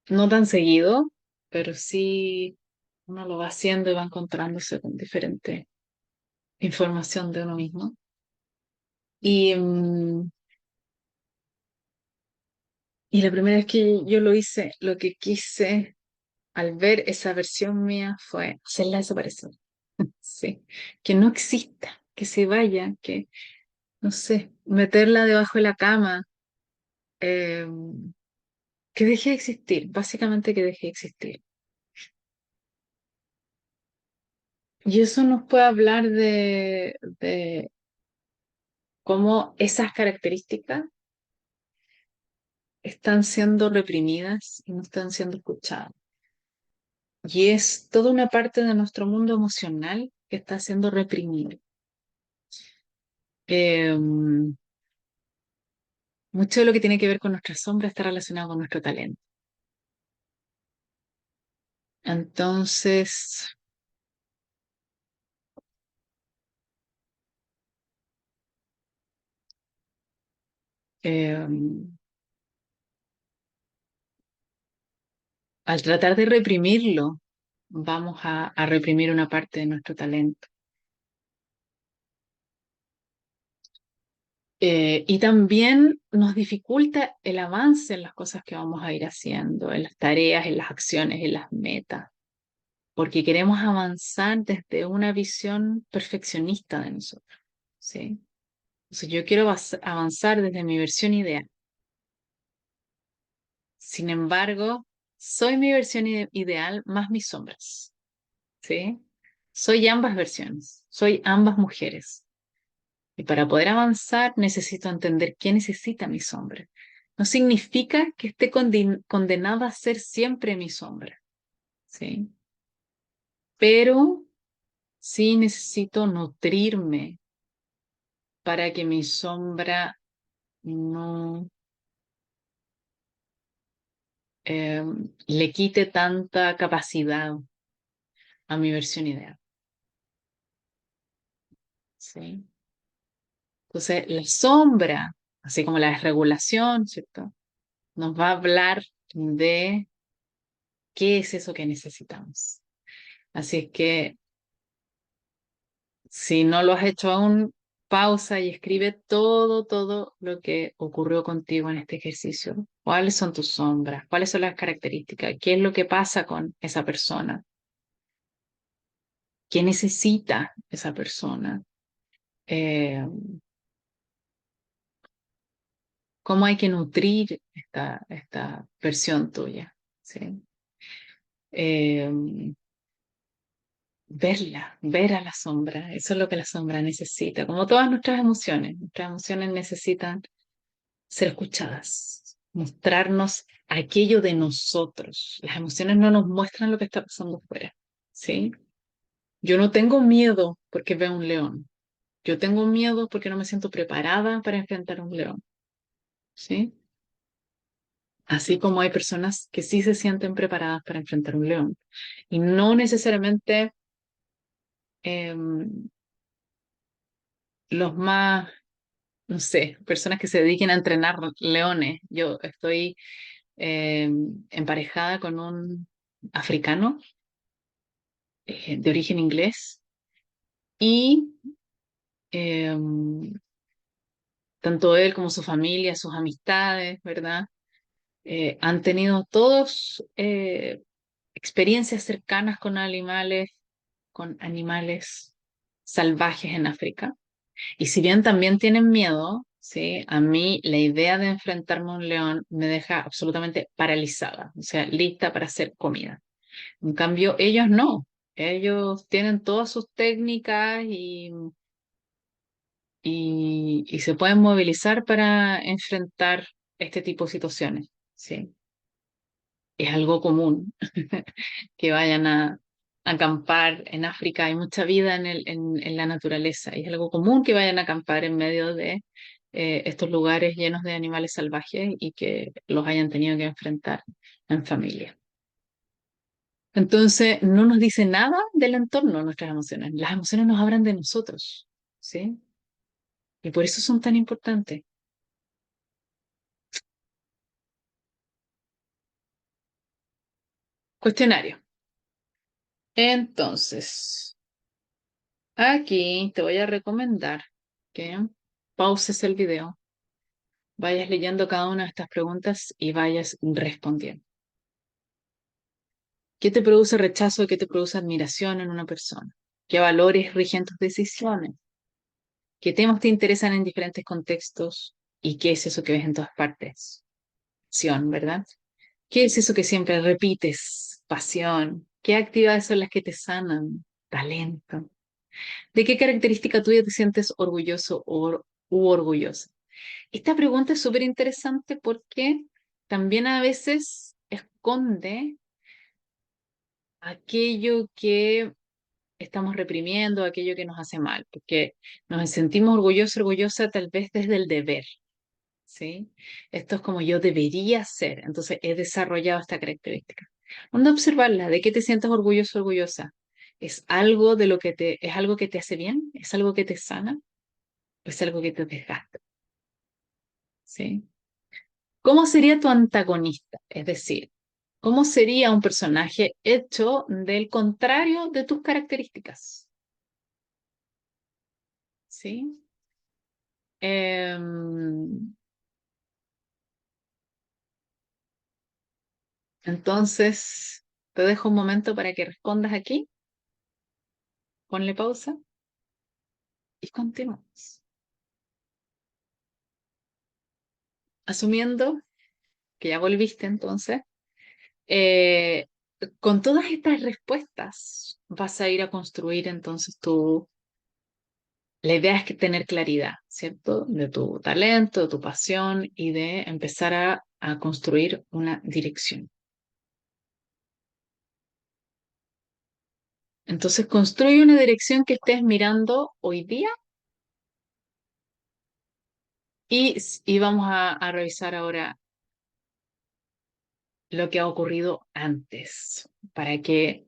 no tan seguido, pero sí uno lo va haciendo y va encontrándose con diferente información de uno mismo. Y, y la primera vez que yo lo hice, lo que quise al ver esa versión mía fue hacerla desaparecer. Sí, que no exista, que se vaya, que, no sé, meterla debajo de la cama, eh, que deje de existir, básicamente que deje de existir. Y eso nos puede hablar de cómo esas características están siendo reprimidas y no están siendo escuchadas. Y es toda una parte de nuestro mundo emocional que está siendo reprimido. Eh, mucho de lo que tiene que ver con nuestra sombra está relacionado con nuestro talento. Entonces, eh, al tratar de reprimirlo, vamos a reprimir una parte de nuestro talento. Y también nos dificulta el avance en las cosas que vamos a ir haciendo, en las tareas, en las acciones, en las metas, porque queremos avanzar desde una visión perfeccionista de nosotros, ¿sí? Entonces yo quiero avanzar desde mi versión ideal. Sin embargo, soy mi versión ideal más mis sombras, ¿sí? Soy ambas versiones, soy ambas mujeres. Y para poder avanzar necesito entender qué necesita mi sombra. No significa que esté condenada a ser siempre mi sombra, ¿sí? Pero sí necesito nutrirme para que mi sombra no le quite tanta capacidad a mi versión ideal. ¿Sí? Entonces, la sombra, así como la desregulación, ¿cierto? Nos va a hablar de qué es eso que necesitamos. Así es que si no lo has hecho aún, pausa y escribe todo lo que ocurrió contigo en este ejercicio. ¿Cuáles son tus sombras? ¿Cuáles son las características? ¿Qué es lo que pasa con esa persona? ¿Qué necesita esa persona? Eh, ¿Cómo hay que nutrir esta versión tuya? ¿Sí? Eh, ver a la sombra, eso es lo que la sombra necesita, como todas nuestras emociones necesitan ser escuchadas, mostrarnos aquello de nosotros. Las emociones no nos muestran lo que está pasando fuera, ¿sí? Yo no tengo miedo porque veo un león, yo tengo miedo porque no me siento preparada para enfrentar un león, ¿sí? Así como hay personas que sí se sienten preparadas para enfrentar un león y no necesariamente em, los más, no sé, personas que se dediquen a entrenar leones. Yo estoy emparejada con un africano de origen inglés y tanto él como su familia, sus amistades, ¿verdad? Han tenido todos experiencias cercanas con animales salvajes en África. Y si bien también tienen miedo, ¿sí? A mí la idea de enfrentarme a un león me deja absolutamente paralizada, o sea, lista para hacer comida. En cambio, ellos no. Ellos tienen todas sus técnicas y se pueden movilizar para enfrentar este tipo de situaciones. ¿Sí? Es algo común que vayan a acampar en África. Hay mucha vida en la naturaleza y es algo común que vayan a acampar en medio de estos lugares llenos de animales salvajes y que los hayan tenido que enfrentar en familia. Entonces, no nos dice nada del entorno nuestras emociones. Las emociones nos hablan de nosotros, ¿sí? Y por eso son tan importantes. Cuestionario. Entonces, aquí te voy a recomendar que pauses el video, vayas leyendo cada una de estas preguntas y vayas respondiendo. ¿Qué te produce rechazo y qué te produce admiración en una persona? ¿Qué valores rigen tus decisiones? ¿Qué temas te interesan en diferentes contextos? ¿Y qué es eso que ves en todas partes? Acción, ¿verdad? ¿Qué es eso que siempre repites? Pasión. ¿Qué actividades son las que te sanan? Talento. ¿De qué característica tuya te sientes orgulloso u orgullosa? Esta pregunta es súper interesante porque también a veces esconde aquello que estamos reprimiendo, aquello que nos hace mal, porque nos sentimos orgullosos, orgullosa tal vez desde el deber. ¿Sí? Esto es como yo debería ser, entonces he desarrollado esta característica. ¿Dónde observarla? ¿De qué te sientes orgulloso, orgullosa? ¿Es algo de lo que es algo que te hace bien? ¿Es algo que te sana? ¿O es algo que te desgasta? ¿Sí? ¿Cómo sería tu antagonista? Es decir, ¿cómo sería un personaje hecho del contrario de tus características? ¿Sí? Em, entonces, te dejo un momento para que respondas aquí, ponle pausa y continuamos. Asumiendo que ya volviste entonces, eh, con todas estas respuestas vas a ir a construir entonces la idea es que tener claridad, ¿cierto? De tu talento, de tu pasión y de empezar a construir una dirección. Entonces construye una dirección que estés mirando hoy día y vamos a revisar ahora lo que ha ocurrido antes para que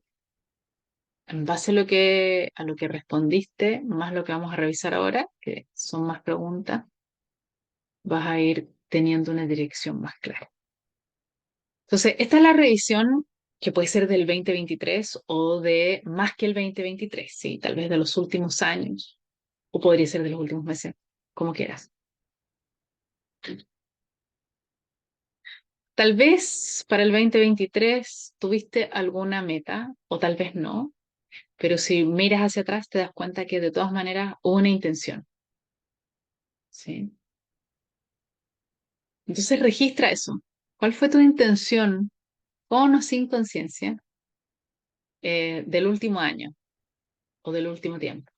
En base a lo que respondiste, más lo que vamos a revisar ahora, que son más preguntas, vas a ir teniendo una dirección más clara. Entonces, esta es la revisión que puede ser del 2023 o de más que el 2023, sí, tal vez de los últimos años, o podría ser de los últimos meses, como quieras. Tal vez para el 2023 tuviste alguna meta, o tal vez no, pero si miras hacia atrás te das cuenta que de todas maneras hubo una intención, ¿sí? Entonces registra eso. ¿Cuál fue tu intención, con o sin conciencia, del último año o del último tiempo?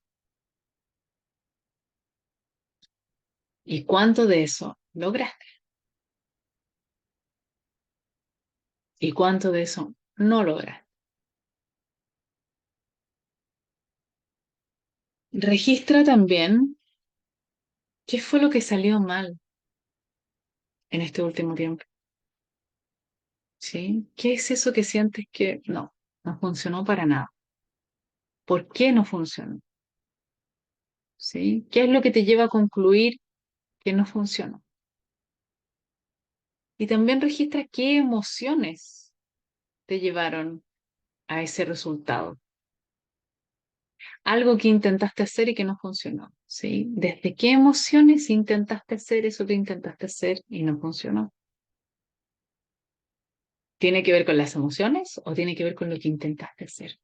¿Y cuánto de eso lograste? ¿Y cuánto de eso no lograste? Registra también qué fue lo que salió mal en este último tiempo, ¿sí? ¿Qué es eso que sientes que no funcionó para nada? ¿Por qué no funcionó? ¿Sí? ¿Qué es lo que te lleva a concluir que no funcionó? Y también registra qué emociones te llevaron a ese resultado. Algo que intentaste hacer y que no funcionó, ¿sí? ¿Desde qué emociones intentaste hacer eso que intentaste hacer y no funcionó? ¿Tiene que ver con las emociones o tiene que ver con lo que intentaste hacer?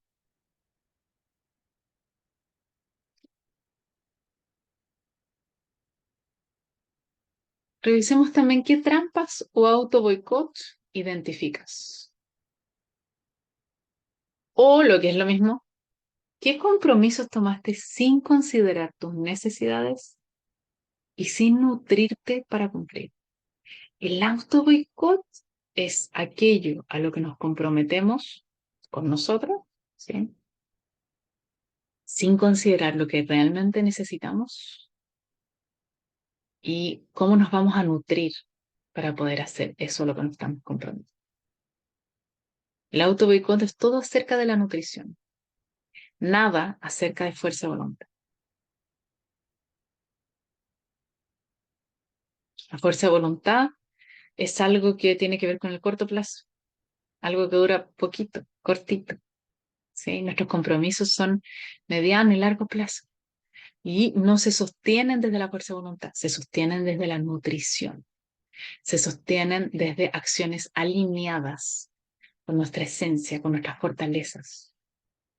Revisemos también qué trampas o auto boicot identificas. O lo que es lo mismo, ¿qué compromisos tomaste sin considerar tus necesidades y sin nutrirte para cumplir? El auto boicot es aquello a lo que nos comprometemos con nosotros, ¿sí? Sin considerar lo que realmente necesitamos y cómo nos vamos a nutrir para poder hacer eso a lo que nos estamos comprometiendo. El auto boicot es todo acerca de la nutrición, nada acerca de fuerza de voluntad. La fuerza de voluntad es algo que tiene que ver con el corto plazo, algo que dura poquito, cortito, ¿sí? Nuestros compromisos son mediano y largo plazo y no se sostienen desde la fuerza de voluntad, se sostienen desde la nutrición, se sostienen desde acciones alineadas con nuestra esencia, con nuestras fortalezas,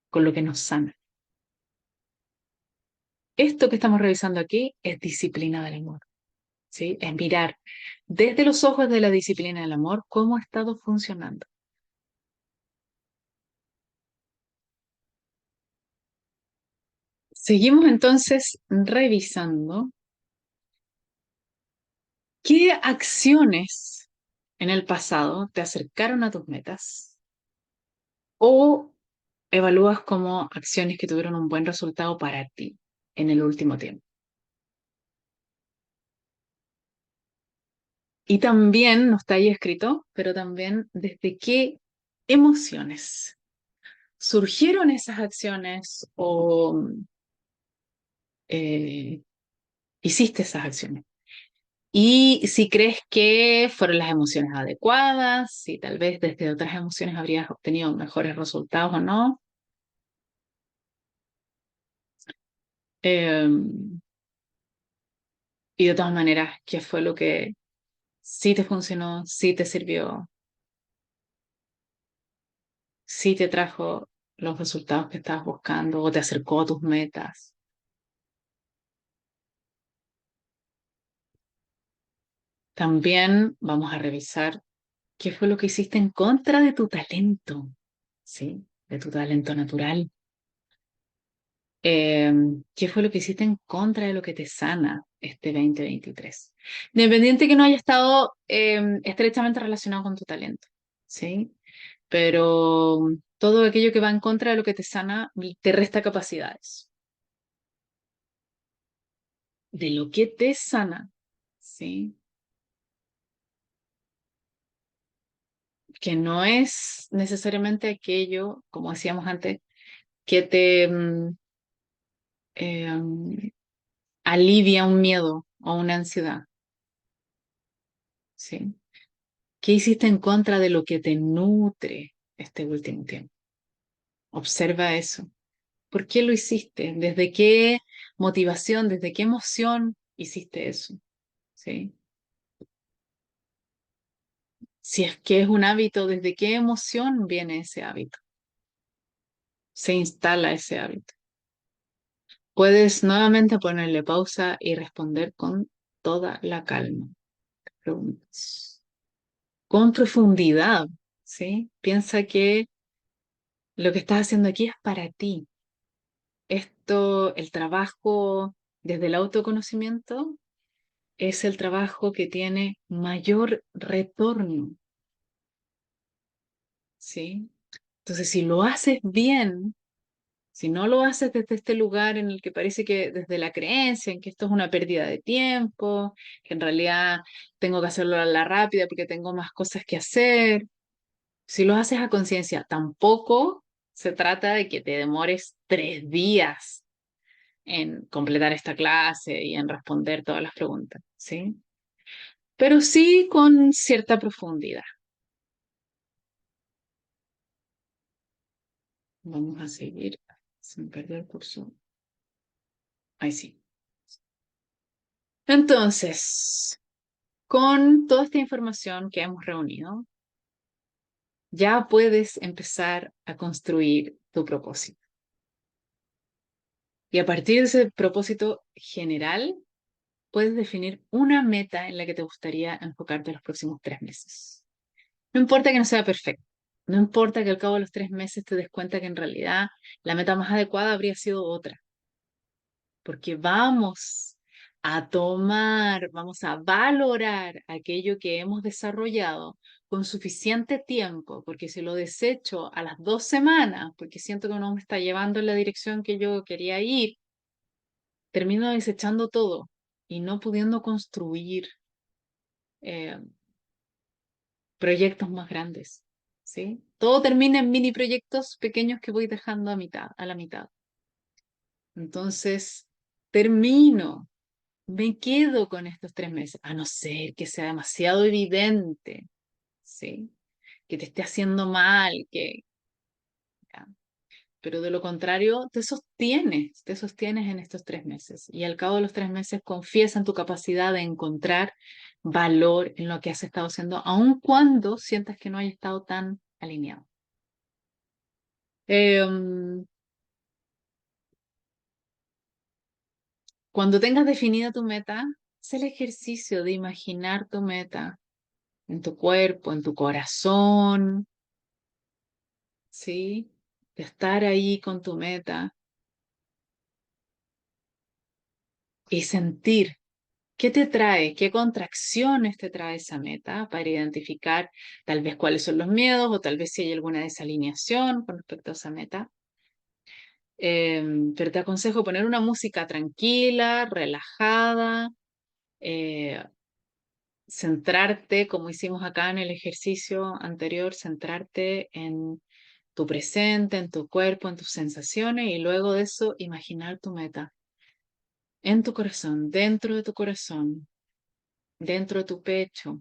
con lo que nos sana. Esto que estamos revisando aquí es disciplina del amor, ¿sí? Es mirar desde los ojos de la disciplina del amor cómo ha estado funcionando. Seguimos entonces revisando qué acciones en el pasado te acercaron a tus metas o evalúas como acciones que tuvieron un buen resultado para ti en el último tiempo. Y también, no está ahí escrito, pero también desde qué emociones surgieron esas acciones o eh, hiciste esas acciones. Y si crees que fueron las emociones adecuadas, si tal vez desde otras emociones habrías obtenido mejores resultados o no. Eh, y de todas maneras, ¿qué fue lo que sí te funcionó, sí te sirvió, sí te trajo los resultados que estabas buscando o te acercó a tus metas? También vamos a revisar qué fue lo que hiciste en contra de tu talento, ¿sí? De tu talento natural. Eh, ¿Qué fue lo que hiciste en contra de lo que te sana este 2023? Independiente que no haya estado estrechamente relacionado con tu talento, ¿sí? Pero todo aquello que va en contra de lo que te sana te resta capacidades. De lo que te sana, ¿sí? Que no es necesariamente aquello, como decíamos antes, que te alivia un miedo o una ansiedad, ¿sí? ¿Qué hiciste en contra de lo que te nutre este último tiempo? Observa eso. ¿Por qué lo hiciste? ¿Desde qué motivación, desde qué emoción hiciste eso? ¿Sí? Si es que es un hábito, ¿desde qué emoción viene ese hábito? Se instala ese hábito. Puedes nuevamente ponerle pausa y responder con toda la calma. Preguntas. Con profundidad, ¿sí? Piensa que lo que estás haciendo aquí es para ti. Esto, el trabajo desde el autoconocimiento, es el trabajo que tiene mayor retorno, ¿sí? Entonces, si lo haces bien, si no lo haces desde este lugar en el que parece que desde la creencia en que esto es una pérdida de tiempo, que en realidad tengo que hacerlo a la rápida porque tengo más cosas que hacer, si lo haces a conciencia, tampoco se trata de que te demores 3 días en completar esta clase y en responder todas las preguntas, ¿sí? Pero sí con cierta profundidad. Vamos a seguir. Se me perdió el curso. Ahí sí. Entonces, con toda esta información que hemos reunido, ya puedes empezar a construir tu propósito. Y a partir de ese propósito general, puedes definir una meta en la que te gustaría enfocarte los próximos 3 meses. No importa que no sea perfecto. No importa que al cabo de los 3 meses te des cuenta que en realidad la meta más adecuada habría sido otra. Porque vamos a valorar aquello que hemos desarrollado con suficiente tiempo, porque si lo desecho a las 2 semanas, porque siento que no me está llevando en la dirección que yo quería ir, termino desechando todo y no pudiendo construir eh, proyectos más grandes, ¿sí? Todo termina en mini proyectos pequeños que voy dejando a la mitad. Entonces, termino. Me quedo con estos 3 meses, a no ser que sea demasiado evidente, ¿sí? Que te esté haciendo mal, ya. Pero de lo contrario, te sostienes en estos 3 meses. Y al cabo de los 3 meses confías en tu capacidad de encontrar valor en lo que has estado haciendo, aun cuando sientas que no haya estado tan alineado. Em, Cuando tengas definida tu meta, haz el ejercicio de imaginar tu meta en tu cuerpo, en tu corazón, ¿sí? De estar ahí con tu meta y sentir qué te trae, qué contracciones te trae esa meta para identificar tal vez cuáles son los miedos o tal vez si hay alguna desalineación con respecto a esa meta. Pero te aconsejo poner una música tranquila, relajada, eh, centrarte, como hicimos acá en el ejercicio anterior, centrarte en tu presente, en tu cuerpo, en tus sensaciones y luego de eso imaginar tu meta en tu corazón, dentro de tu pecho.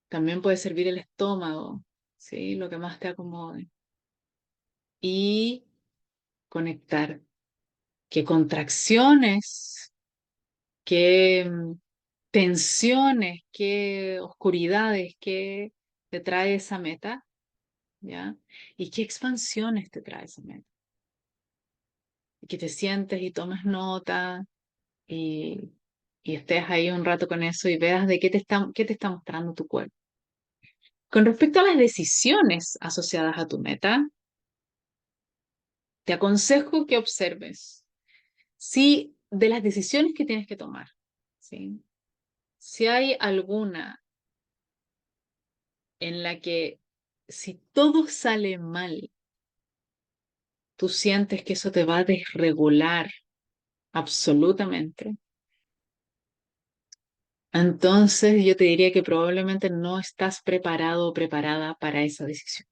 También puede servir el estómago, ¿sí? Lo que más te acomode. Y conectar qué contracciones, qué tensiones, qué oscuridades, qué te trae esa meta, ¿ya? Y qué expansiones te trae esa meta. Y que te sientes y tomes nota y, y estés ahí un rato con eso y veas de qué te está mostrando tu cuerpo. Con respecto a las decisiones asociadas a tu meta, te aconsejo que observes si de las decisiones que tienes que tomar, ¿sí? Si hay alguna en la que si todo sale mal, tú sientes que eso te va a desregular absolutamente, entonces yo te diría que probablemente no estás preparado o preparada para esa decisión.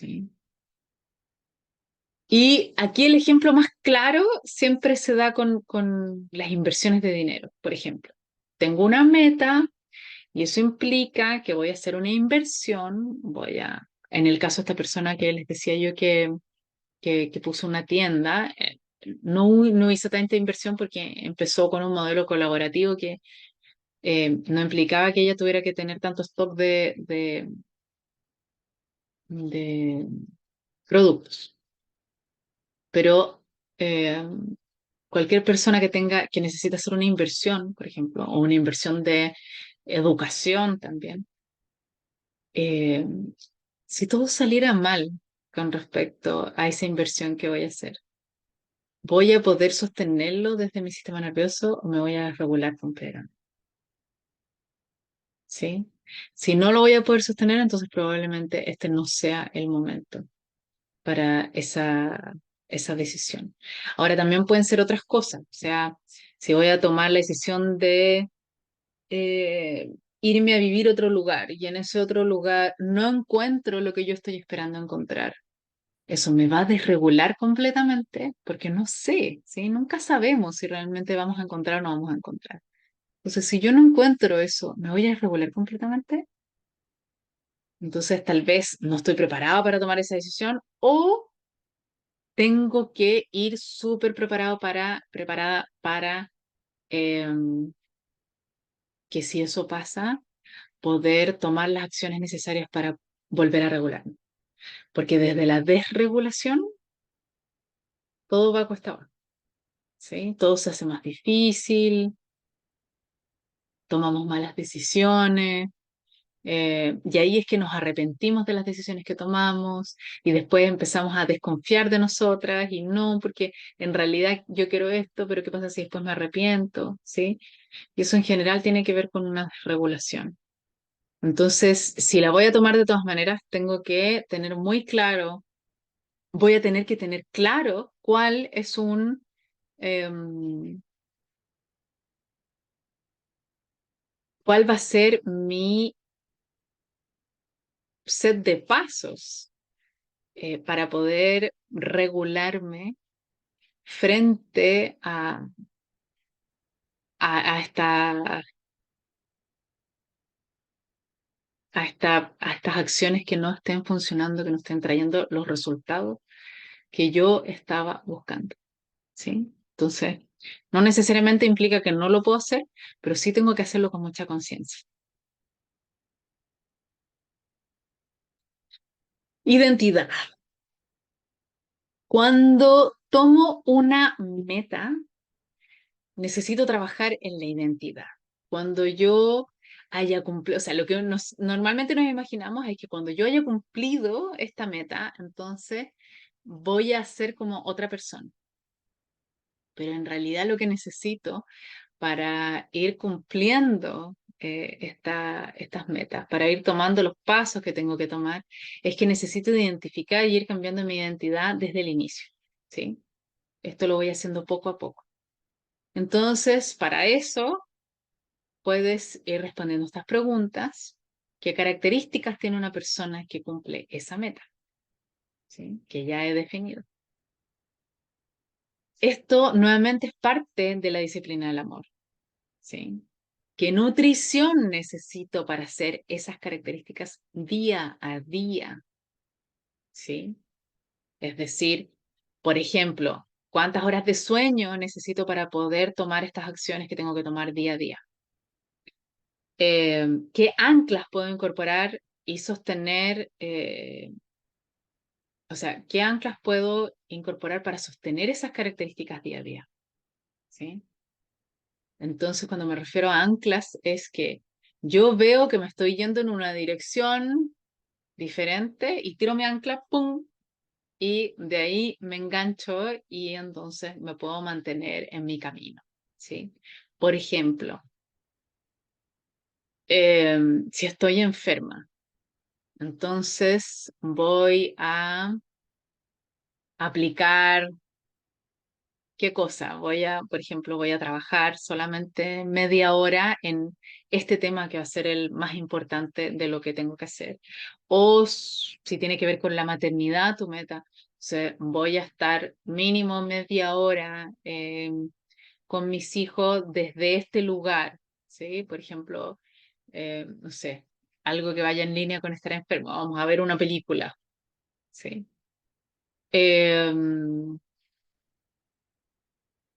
¿sí? Y aquí el ejemplo más claro siempre se da con las inversiones de dinero, por ejemplo. Tengo una meta y eso implica que voy a hacer una inversión, en el caso de esta persona que les decía yo que puso una tienda, no hizo tanta inversión porque empezó con un modelo colaborativo que no implicaba que ella tuviera que tener tanto stock de productos. Pero eh, cualquier persona que necesita hacer una inversión, por ejemplo, o una inversión de educación también, eh, si todo saliera mal con respecto a esa inversión que voy a hacer, ¿voy a poder sostenerlo desde mi sistema nervioso o me voy a regular completamente? ¿Sí? Si no lo voy a poder sostener, entonces probablemente este no sea el momento para esa decisión. Ahora también pueden ser otras cosas, o sea, si voy a tomar la decisión de eh, irme a vivir a otro lugar y en ese otro lugar no encuentro lo que yo estoy esperando encontrar. Eso me va a desregular completamente porque no sé, ¿sí? Nunca sabemos si realmente vamos a encontrar o no vamos a encontrar. Entonces, si yo no encuentro eso, ¿me voy a desregular completamente? Entonces, tal vez no estoy preparada para tomar esa decisión o tengo que ir súper preparada para que si eso pasa, poder tomar las acciones necesarias para volver a regularme. Porque desde la desregulación, todo va a cuesta abajo, ¿sí? Todo se hace más difícil, tomamos malas decisiones, y ahí es que nos arrepentimos de las decisiones que tomamos y después empezamos a desconfiar de nosotras y no, porque en realidad yo quiero esto, pero ¿qué pasa si después me arrepiento? ¿Sí? Y eso en general tiene que ver con una desregulación. Entonces, si la voy a tomar de todas maneras, tengo que tener muy claro, voy a tener que tener claro cuál es cuál va a ser mi set de pasos para poder regularme frente a a estas acciones que no estén funcionando, que no estén trayendo los resultados que yo estaba buscando, ¿sí? Entonces, no necesariamente implica que no lo puedo hacer, pero sí tengo que hacerlo con mucha conciencia. Identidad. Cuando tomo una meta, necesito trabajar en la identidad. Cuando yo haya cumplido, o sea, lo que normalmente nos imaginamos es que cuando yo haya cumplido esta meta, entonces voy a ser como otra persona. Pero en realidad lo que necesito para ir cumpliendo estas metas, para ir tomando los pasos que tengo que tomar, es que necesito identificar y ir cambiando mi identidad desde el inicio, ¿sí? Esto lo voy haciendo poco a poco. Entonces, para eso, puedes ir respondiendo estas preguntas. ¿Qué características tiene una persona que cumple esa meta? ¿Sí? Que ya he definido. Esto nuevamente es parte de la disciplina del amor. ¿Sí? ¿Qué nutrición necesito para hacer esas características día a día? ¿Sí? Es decir, por ejemplo, ¿cuántas horas de sueño necesito para poder tomar estas acciones que tengo que tomar día a día? ¿Qué anclas puedo incorporar y sostener? O sea, ¿qué anclas puedo incorporar para sostener esas características día a día? ¿Sí? Entonces, cuando me refiero a anclas, es que yo veo que me estoy yendo en una dirección diferente y tiro mi ancla, ¡pum! Y de ahí me engancho y entonces me puedo mantener en mi camino, ¿sí? Por ejemplo, si estoy enferma, entonces voy a aplicar ¿Qué cosa? Por ejemplo, voy a trabajar solamente media hora en este tema que va a ser el más importante de lo que tengo que hacer. O si tiene que ver con la maternidad, tu meta. O sea, voy a estar mínimo media hora con mis hijos desde este lugar, ¿sí? Por ejemplo, no sé, algo que vaya en línea con estar enfermo. Vamos a ver una película, ¿sí?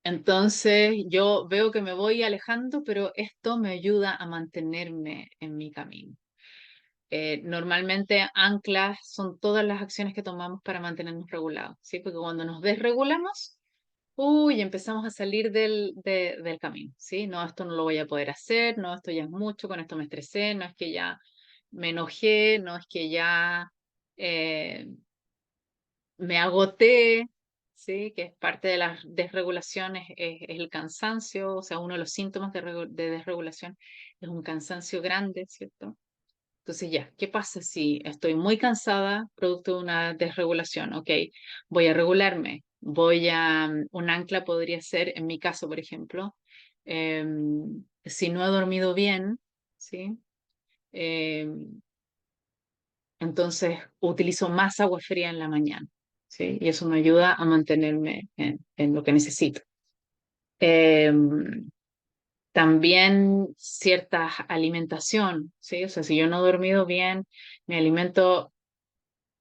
Entonces yo veo que me voy alejando, pero esto me ayuda a mantenerme en mi camino. Normalmente anclas son todas las acciones que tomamos para mantenernos regulados, ¿sí? Porque cuando nos desregulamos, uy, empezamos a salir del camino, ¿sí? No, esto no lo voy a poder hacer, no, esto ya es mucho, con esto me estresé, no es que ya me enojé, no es que ya eh, me agoté, ¿sí? Que es parte de las desregulaciones, es el cansancio, o sea, uno de los síntomas de desregulación es un cansancio grande, ¿cierto? Entonces ya, ¿qué pasa si estoy muy cansada producto de una desregulación? Ok, voy a regularme, un ancla podría ser, en mi caso, por ejemplo, si no he dormido bien, ¿sí? Em, entonces utilizo más agua fría en la mañana, ¿sí? Y eso me ayuda a mantenerme en lo que necesito. Eh, También cierta alimentación, ¿sí? O sea, si yo no he dormido bien, me alimento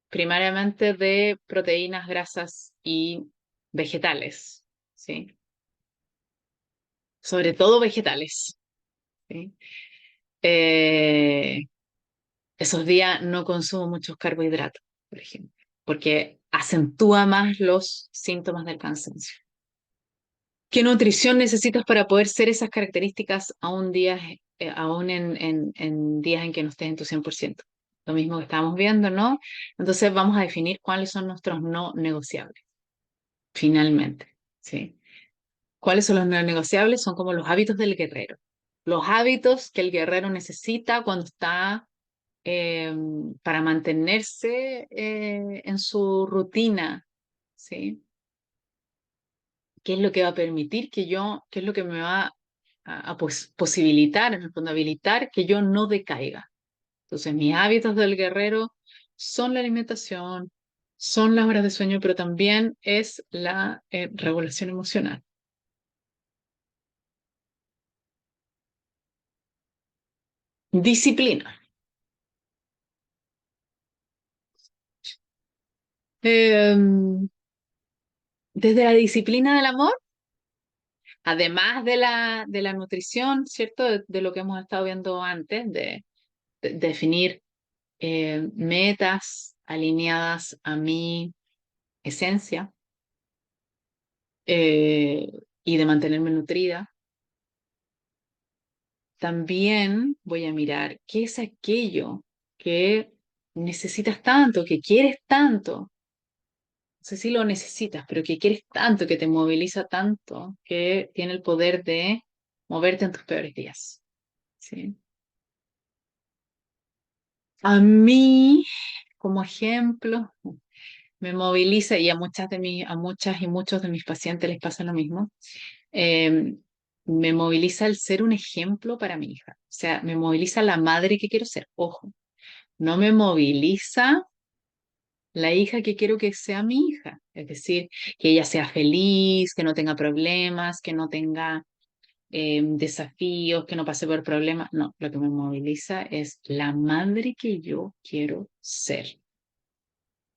primariamente de proteínas, grasas y vegetales, ¿sí? Sobre todo vegetales, ¿sí? Eh, Esos días no consumo muchos carbohidratos, por ejemplo, porque acentúa más los síntomas del cansancio. ¿Qué nutrición necesitas para poder ser esas características aún en días en que no estés en tu 100%? Lo mismo que estábamos viendo, ¿no? Entonces vamos a definir cuáles son nuestros no negociables, finalmente, ¿sí? ¿Cuáles son los no negociables? Son como los hábitos del guerrero. Los hábitos que el guerrero necesita cuando está eh, para mantenerse en su rutina, ¿sí? ¿Qué es lo que va a permitir qué es lo que me va posibilitar, en el fondo, habilitar que yo no decaiga? Entonces, mis hábitos del guerrero son la alimentación, son las horas de sueño, pero también es la regulación emocional. Disciplina. Eh, Desde la disciplina del amor, además de la nutrición, ¿cierto? De lo que hemos estado viendo antes, de definir metas alineadas a mi esencia eh, y de mantenerme nutrida. También voy a mirar qué es aquello que necesitas tanto, que quieres tanto. No sé si lo necesitas, pero que quieres tanto, que te moviliza tanto, que tiene el poder de moverte en tus peores días. ¿Sí? A mí, como ejemplo, me moviliza, y a muchas y muchos de mis pacientes les pasa lo mismo, eh, me moviliza el ser un ejemplo para mi hija. O sea, me moviliza la madre que quiero ser. Ojo, no me moviliza la hija que quiero que sea mi hija. Es decir, que ella sea feliz, que no tenga problemas, que no tenga desafíos, que no pase por problemas. No, lo que me moviliza es la madre que yo quiero ser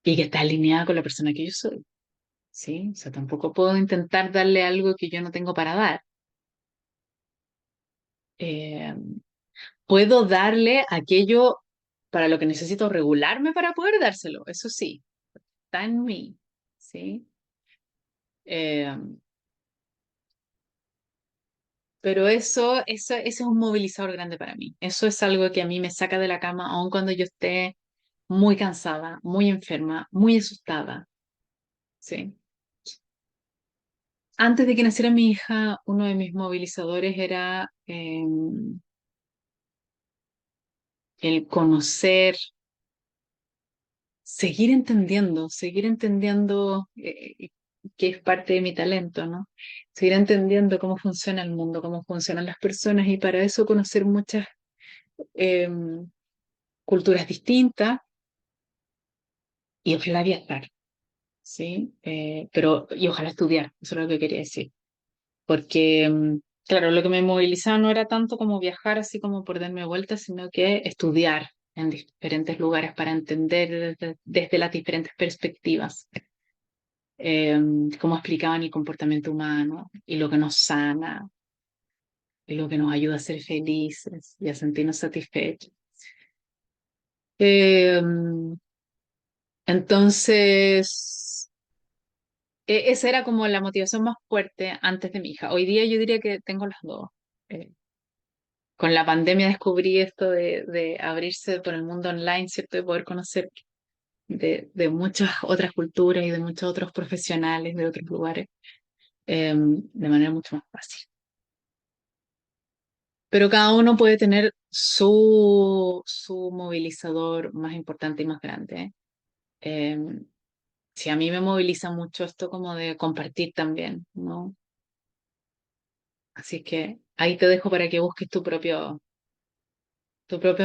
y que está alineada con la persona que yo soy. ¿Sí? O sea, tampoco puedo intentar darle algo que yo no tengo para dar. Eh, Puedo darle aquello para lo que necesito regularme para poder dárselo, eso sí, está en mí, ¿sí? Eh, pero ese es un movilizador grande para mí. Eso es algo que a mí me saca de la cama, aun cuando yo esté muy cansada, muy enferma, muy asustada, ¿sí? Antes de que naciera mi hija, uno de mis movilizadores era el conocer, seguir entendiendo que es parte de mi talento, ¿no? Seguir entendiendo cómo funciona el mundo, cómo funcionan las personas y para eso conocer muchas eh, culturas distintas y ojalá viajar, ¿sí? Pero, y ojalá estudiar, eso es lo que quería decir. Porque, claro, lo que me movilizaba no era tanto como viajar así como por darme vueltas, sino que estudiar en diferentes lugares para entender desde las diferentes perspectivas eh, cómo explicaban el comportamiento humano y lo que nos sana y lo que nos ayuda a ser felices y a sentirnos satisfechos. Eh, entonces, esa era como la motivación más fuerte antes de mi hija. Hoy día yo diría que tengo las dos. Eh, con la pandemia descubrí esto de abrirse por el mundo online, ¿cierto? De poder conocer de muchas otras culturas y de muchos otros profesionales de otros lugares de manera mucho más fácil. Pero cada uno puede tener su movilizador más importante y más grande. Eh, sí, a mí me moviliza mucho esto como de compartir también, ¿no? Así que ahí te dejo para que busques tu propio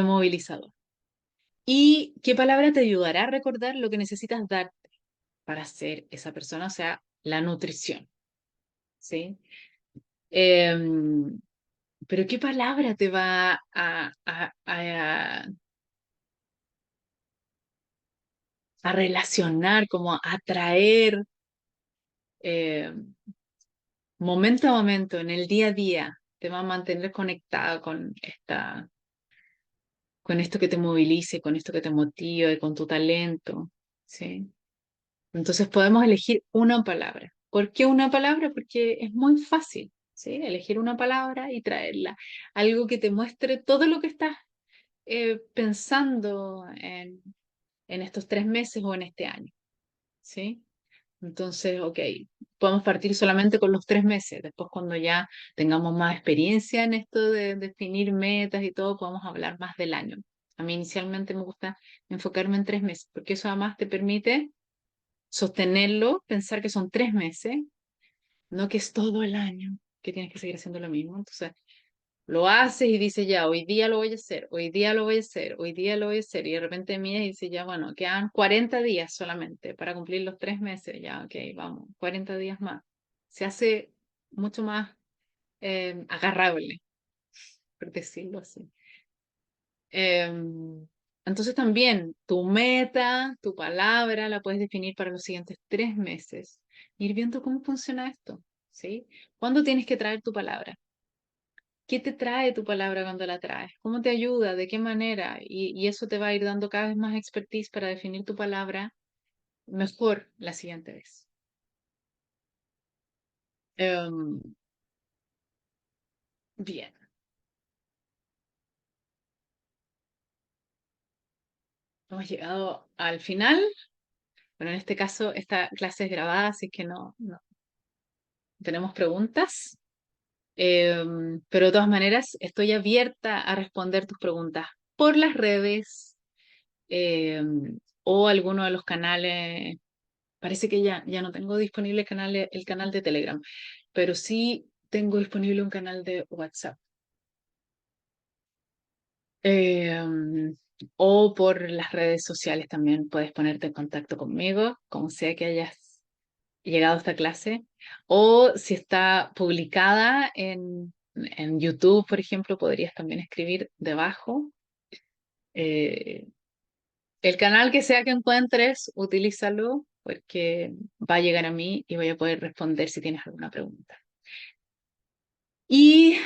movilizador. ¿Y qué palabra te ayudará a recordar lo que necesitas dar para ser esa persona? O sea, la nutrición, ¿sí? Pero ¿qué palabra te va a relacionar, como a atraer eh, momento a momento, en el día a día? Te va a mantener conectada con esto que te movilice, con esto que te motive, con tu talento, ¿sí? Entonces podemos elegir una palabra. ¿Por qué una palabra? Porque es muy fácil, ¿sí? Elegir una palabra y traerla. Algo que te muestre todo lo que estás pensando en estos 3 meses o en este año, ¿sí? Entonces, ok, podemos partir solamente con los 3 meses. Después, cuando ya tengamos más experiencia en esto de definir metas y todo, podemos hablar más del año. A mí inicialmente me gusta enfocarme en 3 meses, porque eso además te permite sostenerlo, pensar que son 3 meses, no que es todo el año, que tienes que seguir haciendo lo mismo. Entonces, lo haces y dices, ya, hoy día lo voy a hacer, hoy día lo voy a hacer, hoy día lo voy a hacer, y de repente miras y dices, ya, bueno, quedan 40 días solamente para cumplir los 3 meses, ya, ok, vamos, 40 días más. Se hace mucho más agarrable, por decirlo así. Entonces también tu meta, tu palabra, la puedes definir para los siguientes 3 meses. Ir viendo cómo funciona esto, ¿sí? ¿Cuándo tienes que traer tu palabra? ¿Qué te trae tu palabra cuando la traes? ¿Cómo te ayuda? ¿De qué manera? Y eso te va a ir dando cada vez más expertise para definir tu palabra mejor la siguiente vez. Em, bien, hemos llegado al final. Bueno, en este caso, esta clase es grabada, así que no tenemos preguntas. Pero de todas maneras, estoy abierta a responder tus preguntas por las redes o alguno de los canales. Parece que ya no tengo disponible el canal de Telegram, pero sí tengo disponible un canal de WhatsApp. Eh, o por las redes sociales también puedes ponerte en contacto conmigo, como sea que hayas llegado a esta clase. O si está publicada en YouTube, por ejemplo, podrías también escribir debajo. Eh, el canal que sea que encuentres, utilízalo porque va a llegar a mí y voy a poder responder si tienes alguna pregunta. Y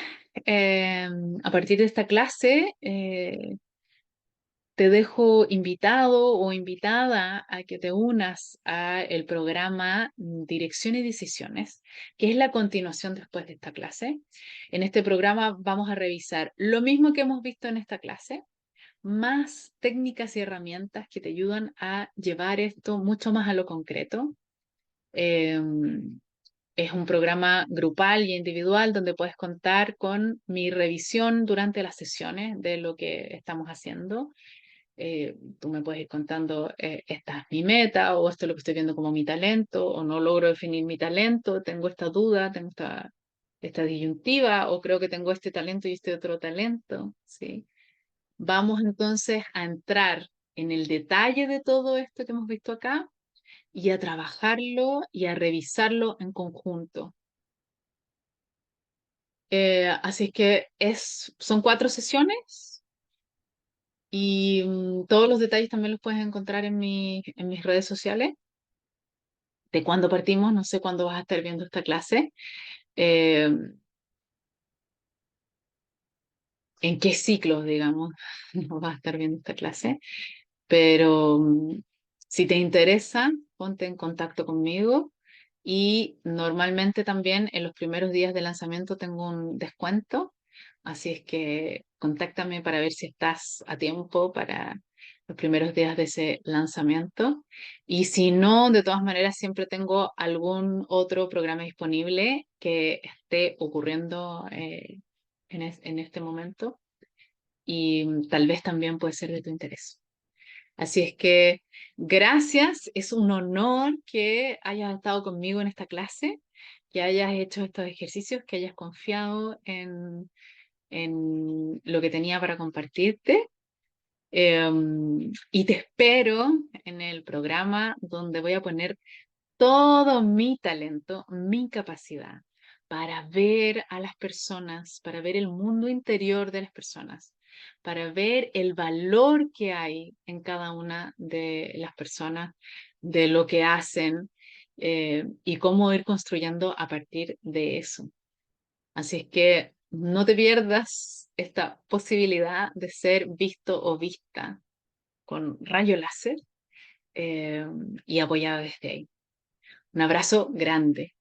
eh, a partir de esta clase, te dejo invitado o invitada a que te unas a el programa Dirección y Decisiones, que es la continuación después de esta clase. En este programa vamos a revisar lo mismo que hemos visto en esta clase, más técnicas y herramientas que te ayudan a llevar esto mucho más a lo concreto. Eh, es un programa grupal y individual donde puedes contar con mi revisión durante las sesiones de lo que estamos haciendo Tú me puedes ir contando, esta es mi meta, o esto es lo que estoy viendo como mi talento, o no logro definir mi talento, tengo esta duda, tengo esta disyuntiva, o creo que tengo este talento y este otro talento, ¿sí? Vamos entonces a entrar en el detalle de todo esto que hemos visto acá y a trabajarlo y a revisarlo en conjunto. Así es que son 4 sesiones y todos los detalles también los puedes encontrar en mis redes sociales. De cuándo partimos, no sé cuándo vas a estar viendo esta clase, eh, en qué ciclos, digamos, no vas a estar viendo esta clase, pero si te interesa, ponte en contacto conmigo y normalmente también en los primeros días de lanzamiento tengo un descuento, así es que contáctame para ver si estás a tiempo para los primeros días de ese lanzamiento. Y si no, de todas maneras siempre tengo algún otro programa disponible que esté ocurriendo, en este momento y tal vez también puede ser de tu interés. Así es que gracias, es un honor que hayas estado conmigo en esta clase, que hayas hecho estos ejercicios, que hayas confiado en lo que tenía para compartirte. Y te espero en el programa donde voy a poner todo mi talento, mi capacidad para ver a las personas, para ver el mundo interior de las personas, para ver el valor que hay en cada una de las personas, de lo que hacen, y cómo ir construyendo a partir de eso. Así es que no te pierdas esta posibilidad de ser visto o vista con rayo láser, eh, y apoyado desde ahí. Un abrazo grande.